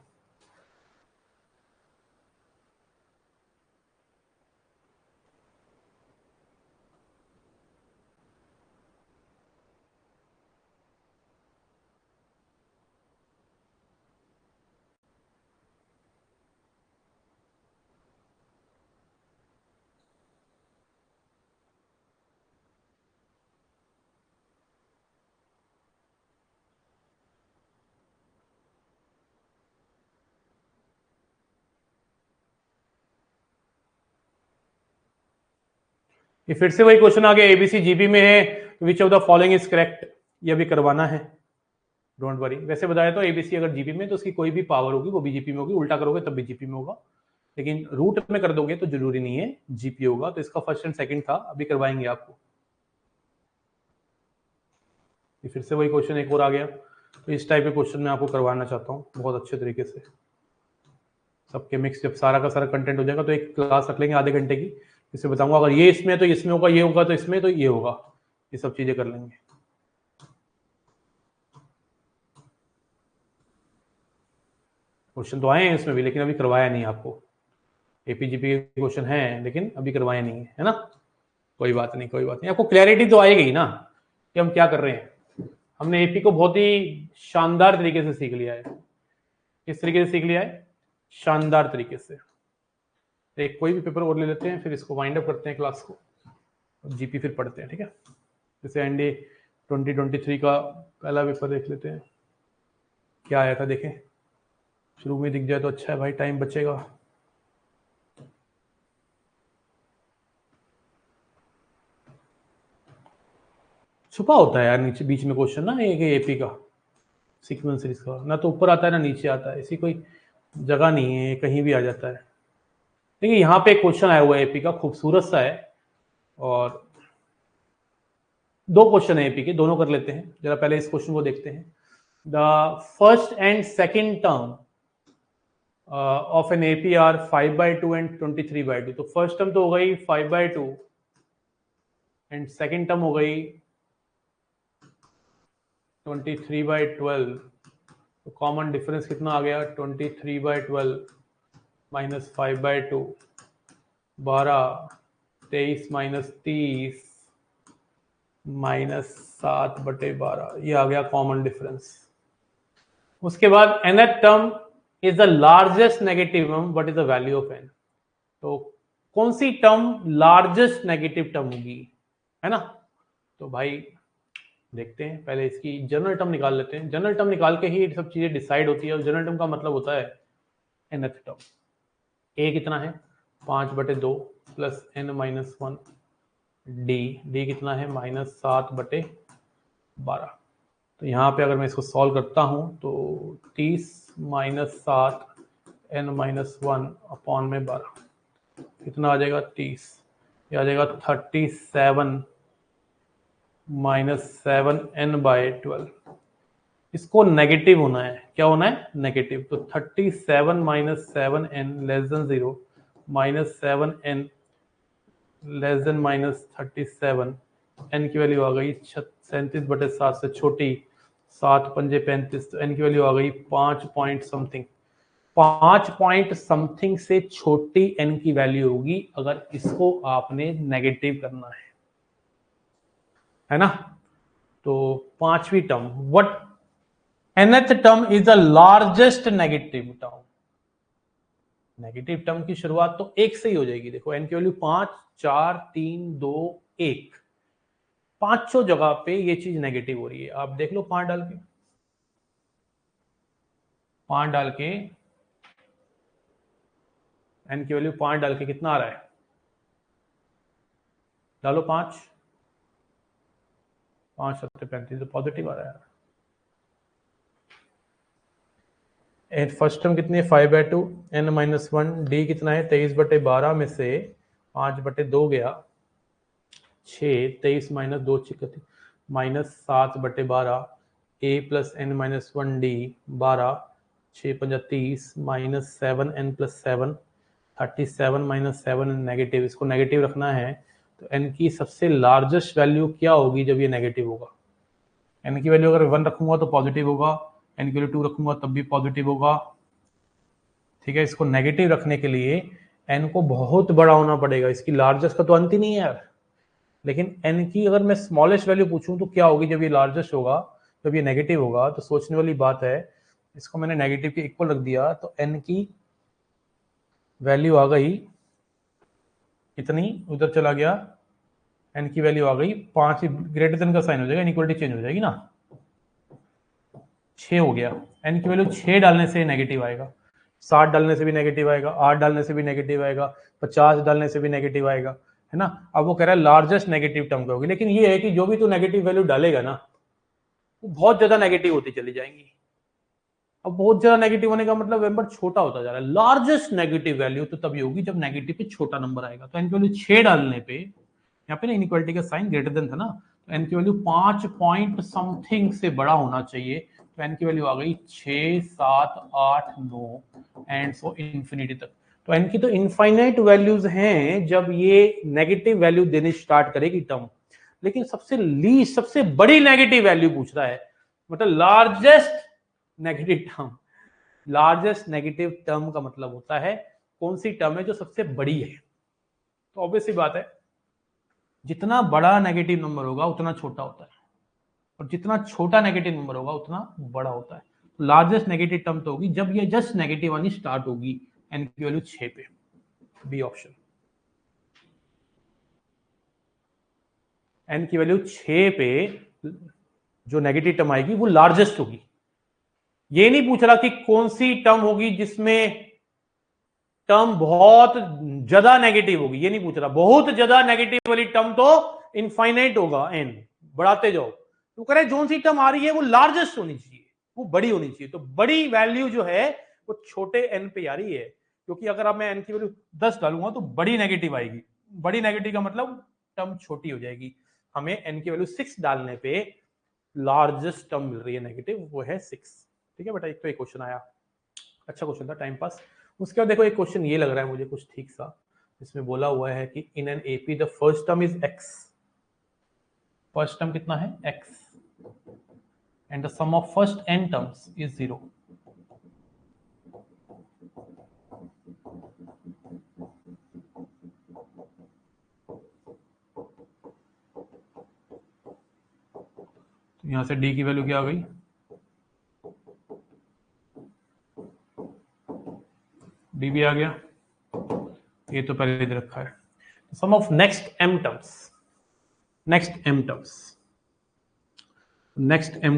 ये फिर से वही क्वेश्चन आ गया, एबीसी जीपी में है, which of the following is correct, ये अभी करवाना है, डोंट वरी। वैसे बताया तो एबीसी अगर जीपी में तो उसकी कोई भी पावर होगी वो भी जीपी में होगी, उल्टा करोगे तब भी जीपी में होगा, लेकिन रूट में कर दोगे तो जरूरी नहीं है जीपी होगा। तो इसका फर्स्ट एंड सेकंड था, अभी करवाएंगे आपको। ये फिर से वही क्वेश्चन एक और आ गया, तो इस टाइप के क्वेश्चन मैं आपको करवाना चाहता हूँ बहुत अच्छे तरीके से। सबके मिक्स जब सारा का सारा कंटेंट हो जाएगा तो एक क्लास रख लेंगे आधे घंटे की, इसमें बताऊंगा अगर ये इसमें तो इसमें होगा, ये होगा तो इसमें तो ये होगा, ये सब चीजें कर लेंगे। क्वेश्चन तो आए हैं इसमें भी, लेकिन अभी करवाया नहीं आपको। एपीजीपी के क्वेश्चन हैं लेकिन अभी करवाया नहीं है ना। कोई बात नहीं, कोई बात नहीं, आपको क्लैरिटी तो आएगी ना कि हम क्या कर रहे हैं। हमने एपी को बहुत ही शानदार तरीके से सीख लिया है। किस तरीके से सीख लिया है? शानदार तरीके से। एक कोई भी पेपर और ले लेते हैं, फिर इसको वाइंड अप करते हैं क्लास को, जीपी फिर पढ़ते हैं, ठीक है। जैसे एनडी 2023 का पहला पेपर देख लेते हैं, क्या आया था देखें। शुरू में दिख जाए तो अच्छा है भाई, टाइम बचेगा। छुपा होता है यार नीचे बीच में क्वेश्चन ना, एक एपी का सीक्वेंस सीरीज का, ना तो ऊपर आता है ना नीचे आता है, ऐसी कोई जगह नहीं है, कहीं भी आ जाता है। देखिए यहाँ पे क्वेश्चन आया हुआ है एपी का, खूबसूरत सा है, और दो क्वेश्चन है एपी के, दोनों कर लेते हैं। जरा पहले इस क्वेश्चन को देखते हैं। The first and second term of N AP are 5/2 and 23/2। तो फर्स्ट टर्म तो हो गई 5/2 एंड सेकेंड टर्म हो गई 23/12। तो कॉमन डिफरेंस कितना आ गया? 23/12 माइनस 5/2, 12, 23 माइनस 30 माइनस 7/12, ये आ गया कॉमन डिफरेंस। उसके बाद nth term is the largest negative term, what is the value of n। तो कौन सी टर्म लार्जेस्ट नेगेटिव टर्म होगी, है ना। तो भाई देखते हैं, पहले इसकी जनरल टर्म निकाल लेते हैं। जनरल टर्म निकाल के ही सब चीजें डिसाइड होती है, और जनरल टर्म का मतलब होता है nth टर्म। a कितना है 5/2 प्लस n माइनस 1 डी कितना है -7/12। तो यहाँ पे अगर मैं इसको सॉल्व करता हूँ तो 30 - 7 n - 1 अपॉन में 12 कितना आ जाएगा 30। ये आ जाएगा 37 - 7n/12। इसको नेगेटिव होना है, क्या होना है नेगेटिव। तो 37 - 7n <0 -7n -37 n की वैल्यू आ गई 37/7 से छोटी, 7 × 5 = 35, तो n की वैल्यू आ गई 5 पॉइंट समथिंग। 5 पॉइंट समथिंग से छोटी n की वैल्यू होगी अगर इसको आपने नेगेटिव करना है ना। तो पांचवी term, what nth term is the largest negative term. Negative term की शुरुआत तो एक से ही हो जाएगी। देखो n की वैल्यू 5, 4, 3, 2, 1, पांचों जगह पे ये चीज नेगेटिव हो रही है। आप देख लो 5 डाल के, 5 डाल के n की वैल्यू 5 डाल के कितना आ रहा है, डालो 5, 5 × 7 = 35, तो पॉजिटिव आ रहा है। फर्स्ट टर्म कितनी है 5/2 n - 1 डी कितना है 23/12 में से 5/2 गया 6, 23 - 2 = -7/12 a plus n - 1 D 12, 6 × 5 = 30 -7n + 7 37 - 7 negative. इसको नेगेटिव रखना है तो n की सबसे लार्जेस्ट वैल्यू क्या होगी जब ये नेगेटिव होगा। n की वैल्यू अगर 1 रखूंगा तो पॉजिटिव होगा, n की वैल्यू 2 रखूंगा तब भी पॉजिटिव होगा। ठीक है, इसको नेगेटिव रखने के लिए n को बहुत बड़ा होना पड़ेगा, इसकी लार्जेस्ट का तो अंत ही नहीं है यार। लेकिन n की अगर मैं स्मॉलेस्ट वैल्यू पूछूं तो क्या होगी जब ये लार्जेस्ट होगा, जब ये नेगेटिव होगा। तो सोचने वाली बात है, इसको मैंने नेगेटिव के इक्वल रख दिया तो n की वैल्यू आ गई कितनी, उधर चला गया, n की वैल्यू आ गई 5, ग्रेटर देन का साइन हो जाएगा, इनइक्वालिटी चेंज हो जाएगी ना, 6 हो गया। n की वैल्यू 6 डालने से नेगेटिव आएगा, 7 डालने से भी नेगेटिव आएगा, 8 डालने से भी नेगेटिव आएगा, 50 डालने से भी नेगेटिव आएगा, है ना। अब वो कह रहा है लार्जेस्ट नेगेटिव टर्म क्या होगी, लेकिन ये है कि जो भी तू नेगेटिव वैल्यू डालेगा ना वो बहुत ज्यादा नेगेटिव होती चली जाएंगी। अब बहुत ज्यादा नेगेटिव होने का मतलब नंबर छोटा होता जा रहा है। लार्जेस्ट नेगेटिव वैल्यू तो तभी होगी जब नेगेटिव पे छोटा नंबर आएगा। तो n की वैल्यू 6 डालने पे, यहाँ पे ना इनइक्वालिटी का साइन ग्रेटर देन था ना, तो n की वैल्यू 5 पॉइंट समथिंग से बड़ा होना चाहिए। तो n की वैल्यू आ गई 6, 7, 8, 9 एंड सो इंफिनिटी तक। तो n की तो इनफाइनाइट वैल्यूज हैं जब ये नेगेटिव वैल्यू देनी स्टार्ट करेगी टर्म। लेकिन सबसे लीस्ट, सबसे बड़ी नेगेटिव वैल्यू पूछ रहा है, मतलब largest negative term. Largest negative term का मतलब होता है कौन सी टर्म है जो सबसे बड़ी है। तो ऑब्वियस सी बात है, जितना बड़ा नेगेटिव नंबर होगा उतना छोटा होता है, और जितना छोटा नेगेटिव नंबर होगा उतना बड़ा होता है। लार्जेस्ट नेगेटिव टर्म तो होगी जब ये जस्ट नेगेटिव आनी स्टार्ट होगी, n की वैल्यू 6 पे, बी ऑप्शन। n की वैल्यू 6 पे जो नेगेटिव टर्म आएगी वो लार्जेस्ट होगी। ये नहीं पूछ रहा कि कौन सी टर्म होगी जिसमें टर्म बहुत ज्यादा नेगेटिव होगी, ये नहीं पूछ रहा। बहुत ज्यादा नेगेटिव वाली टर्म तो इनफाइनाइट होगा, n बढ़ाते जाओ। तो कह रहे जो सी टर्म आ रही है वो लार्जेस्ट होनी चाहिए, वो बड़ी होनी चाहिए। तो बड़ी वैल्यू जो है वो छोटे n पे आ रही है, क्योंकि अगर अब मैं n की वैल्यू 10 डालूंगा तो बड़ी नेगेटिव आएगी। बड़ी नेगेटिव का मतलब टर्म छोटी हो जाएगी। हमें n की वैल्यू 6 डालने पे लार्जेस्ट टर्म मिल रही है नेगेटिव, वो है 6। ठीक है बेटा, एक तो एक क्वेश्चन आया, अच्छा क्वेश्चन था, टाइम पास। उसके बाद देखो एक क्वेश्चन ये लग रहा है मुझे कुछ ठीक सा, इसमें बोला हुआ है कि in an AP the first term is x, first term कितना है x, and the sum of first n terms is 0। यहां से d की वैल्यू क्या आ गई, डी भी आ गया, ये तो पहले दे रखा है। Sum of next M terms, next M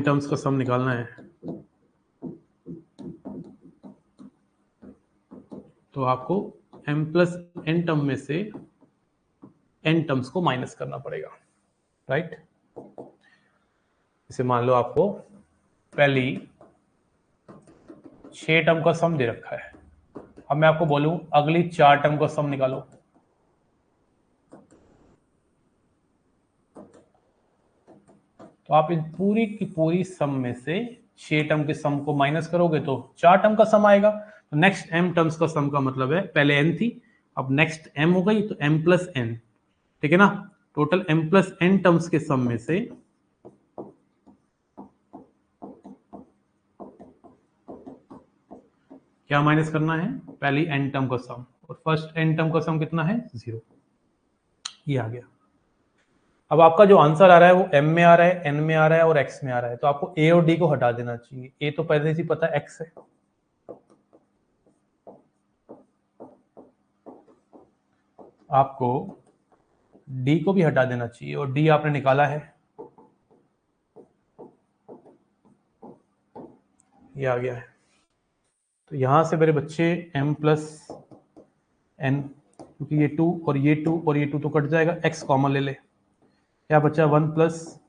terms का सम निकालना है, तो आपको m प्लस n टर्म में से n टर्म्स को माइनस करना पड़ेगा, राइट। इसे मान लो आपको पहली 6 टर्म का सम दे रखा है, अब मैं आपको बोलूं अगली 4 टर्म का सम निकालो, तो आप इन पूरी की पूरी सम में से 6 टर्म के सम को माइनस करोगे तो 4 टर्म का सम आएगा। तो नेक्स्ट m टर्म्स का सम का मतलब है पहले n थी, अब नेक्स्ट m हो गई तो m प्लस n, ठीक है ना। Total m plus n terms के सम में से क्या माइनस करना है, पहली n टर्म का सम, और फर्स्ट n टर्म का सम कितना है 0, ये आ गया। अब आपका जो आंसर आ रहा है वो m में आ रहा है, n में आ रहा है और x में आ रहा है, तो आपको a और d को हटा देना चाहिए। a तो पहले से ही पता है x है, आपको d को भी हटा देना चाहिए, और d आपने निकाला है, ये आ गया है। तो यहां से मेरे बच्चे m प्लस n, क्योंकि ये 2 और ये 2 और ये 2 तो कट जाएगा, x कॉमन ले ले, क्या बचा 1 प्लस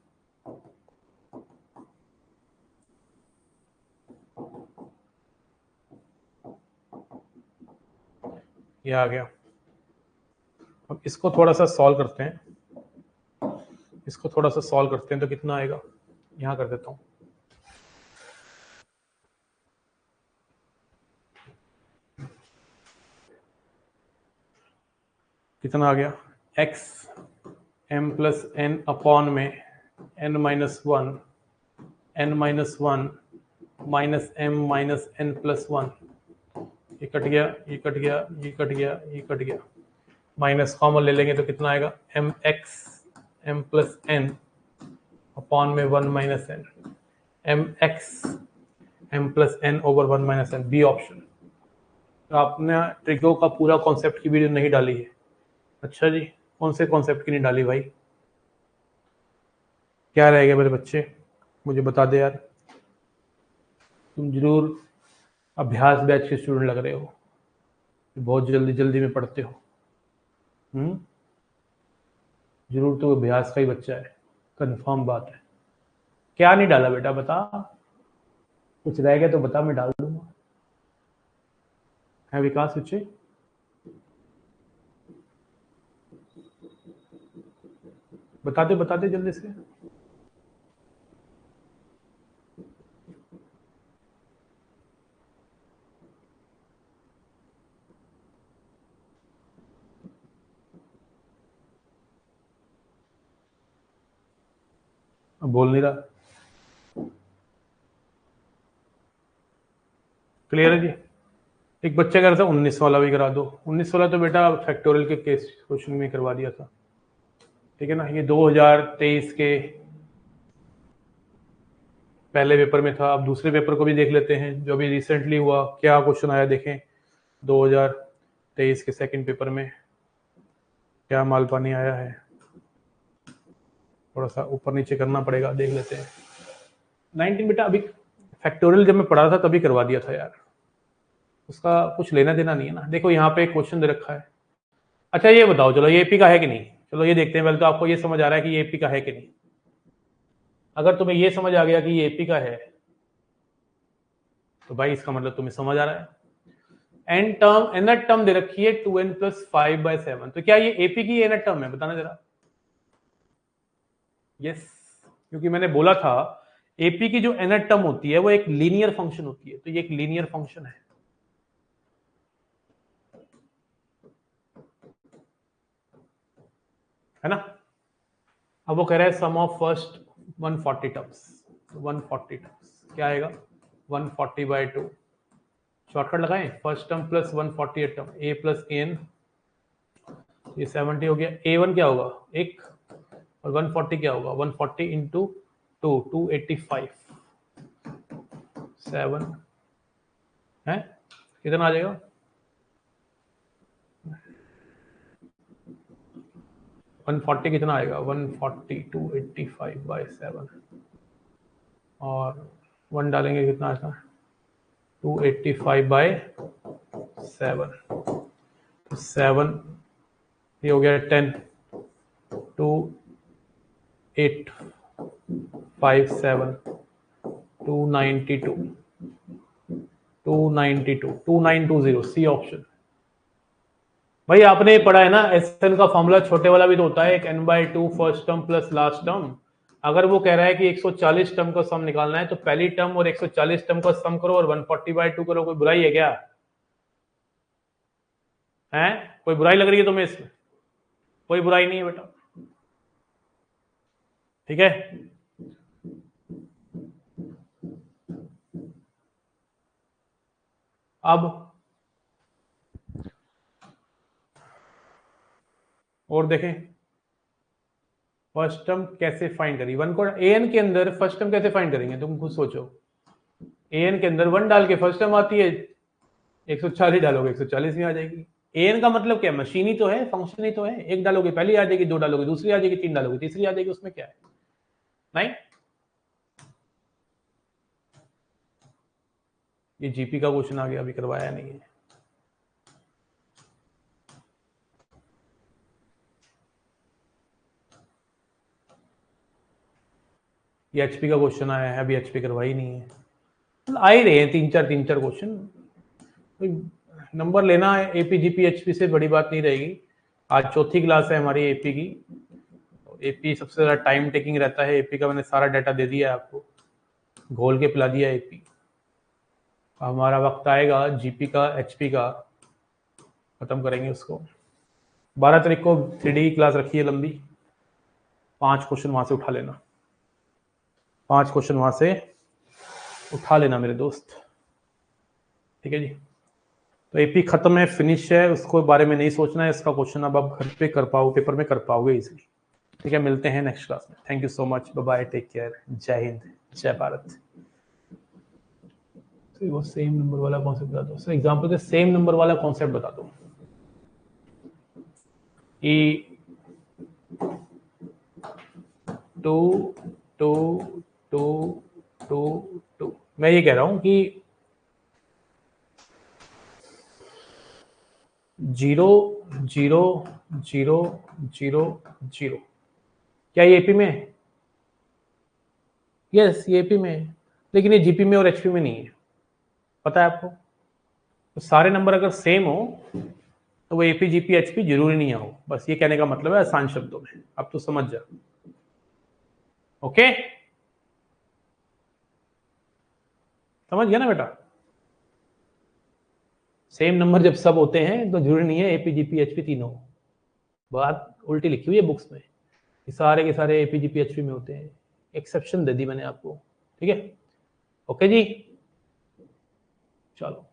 ये आ गया। अब इसको थोड़ा सा सॉल्व करते हैं, इसको थोड़ा सा सॉल्व करते हैं तो कितना आएगा, यहां कर देता हूं। कितना आ गया, x m plus n upon में n minus one minus m minus n plus one, ये कट गया, ये कट गया, ये कट गया, ये कट गया, माइनस कॉमन ले लेंगे तो कितना आएगा, m x m plus n upon में 1 minus n, m x m plus n over 1 minus n, B option. तो आपने ट्रिको का पूरा कॉन्सेप्ट की वीडियो नहीं डाली है, अच्छा जी, कौन से कॉन्सेप्ट की नहीं डाली भाई, क्या रहेगा मेरे बच्चे, मुझे बता दे यार। तुम जरूर अभ्यास बैच के स्टूडेंट लग रहे हो, बहुत जल्दी जल्दी में पढ़ते हो, जरूर तो अभ्यास का ही बच्चा है, कंफर्म बात है। क्या नहीं डाला बेटा बता, कुछ रह गया तो बता, मैं डाल दूंगा। है विकास बच्चे, बता दे जल्दी से। अब बोल नहीं रहा, क्लियर है जी। एक बच्चे कह रहा था 19 वाला भी करा दो, 19 वाला तो बेटा फैक्टोरियल के केस क्वेश्चन में करवा दिया था, ठीक है ना। ये 2023 के पहले पेपर में था, अब दूसरे पेपर को भी देख लेते हैं जो अभी रिसेंटली हुआ, क्या क्वेश्चन आया देखें 2023 के सेकंड पेपर में क्या माल पानी आया है, थोड़ा सा ऊपर नीचे करना पड़ेगा, देख लेते हैं। 19 बेटा अभी फैक्टोरियल जब मैं पढ़ा था तभी करवा दिया था यार, उसका कुछ लेना देना नहीं है ना। देखो यहाँ पे एक क्वेश्चन दे रखा है, अच्छा ये बताओ, चलो ये एपी का है कि नहीं, चलो ये देखते हैं पहले तो आपको ये समझ आ रहा है कि ये एपी का है कि नहीं। अगर तुम्हें ये समझ आ गया कि ये एपी का है तो भाई इसका मतलब तुम्हें समझ आ रहा है। एन टर्म एनथ टर्म दे रखी है 2n प्लस 5/7, तो क्या ये एपी की एनथ टर्म है, बताना जरा। यस, क्योंकि मैंने बोला था एपी की जो एनथ टर्म होती है वो एक लीनियर फंक्शन होती है, तो ये एक लीनियर फंक्शन है ना। अब वो कह रहा है sum of first 140 terms, 140 terms क्या आएगा 140/2, शॉर्टकट लगाएं, first term plus 148 term, a plus an, ये 70 हो गया, a1 क्या होगा 1 और 140 क्या होगा 140 इंटू 285 7 है, कितना आ जाएगा 140 कितना आएगा, 140 285/7 और 1 डालेंगे कितना आता है 285/7, 7 ये हो गया 10, 2857 292 2920 सी ऑप्शन। भाई आपने पढ़ा है ना एसएन का फॉर्मूला छोटे वाला भी तो होता है, एक n/2 first term plus last term. अगर वो कह रहा है कि 140 टर्म का सम निकालना है तो पहली टर्म और 140 टर्म का सम करो और 140/2 करो। कोई बुराई है क्या? है कोई बुराई लग रही है तुम्हें इसमें? कोई बुराई नहीं है बेटा, ठीक है। अब और देखें फर्स्ट टर्म कैसे फाइंड करेंगे, 1 को an के अंदर फर्स्ट टर्म कैसे फाइंड करेंगे तुम खुद सोचो। an के अंदर 1 डाल के फर्स्ट टर्म आती है, 140 डालोगे 140 में आ जाएगी। an का मतलब क्या, मशीन ही तो है, फंक्शन ही तो है। 1 डालोगे पहली आ जाएगी, 2 डालोगे दूसरी आ जाएगी, 3 डालोगे तीसरी आ जाएगी, उसमें क्या है। नहीं, ये जीपी का क्वेश्चन आ गया, अभी करवाया नहीं है। ये एचपी का क्वेश्चन आया है, अभी एचपी करवाई नहीं है। आ ही रहे हैं 3-4 क्वेश्चन। नंबर लेना है एपी जीपी एचपी से बड़ी बात नहीं रहेगी। आज चौथी क्लास है हमारी एपी की। एपी सबसे ज्यादा टाइम टेकिंग रहता है। एपी का मैंने सारा डाटा दे दिया है आपको, घोल के पिला दिया एपी। हमारा वक्त आएगा जीपी का एचपी का, खत्म करेंगे उसको। 12 तारीख को 3D क्लास रखी है लंबी, 5 क्वेश्चन वहां से उठा लेना, 5 क्वेश्चन वहां से उठा लेना मेरे दोस्त, ठीक है जी। तो एपी खत्म है, फिनिश है, उसको बारे में नहीं सोचना है। इसका क्वेश्चन अब आप घर पे कर पाओ, पेपर में कर पाओगे इजीली, ठीक है। मिलते हैं नेक्स्ट क्लास में। Thank you so much, bye bye, take care, जय हिंद, जय भारत। तो वो सेम नंबर वाला कॉन्सेप्ट बता दो सर, एग्जांपल से सेम नंबर वाला कॉन्सेप्ट बता दो। ई 2 2 2 2 2, मैं ये कह रहा हूं कि 0 0 0 0 0, क्या ये एपी में है? यस, ये एपी में है, लेकिन ये जीपी में और एचपी में नहीं है, पता है आपको। तो सारे नंबर अगर सेम हो तो वो एपी जीपी एचपी जरूरी नहीं हो, बस ये कहने का मतलब है आसान शब्दों में। अब तो समझ जा, ओके, समझ गया ना बेटा। सेम नंबर जब सब होते हैं तो जरूरी नहीं है एपी जीपी एचपी तीनों। बात उल्टी लिखी हुई है बुक्स में, सारे के सारे एपी जीपी एचपी में होते हैं। एक्सेप्शन दे दी मैंने आपको, ठीक है। ओके जी, चलो।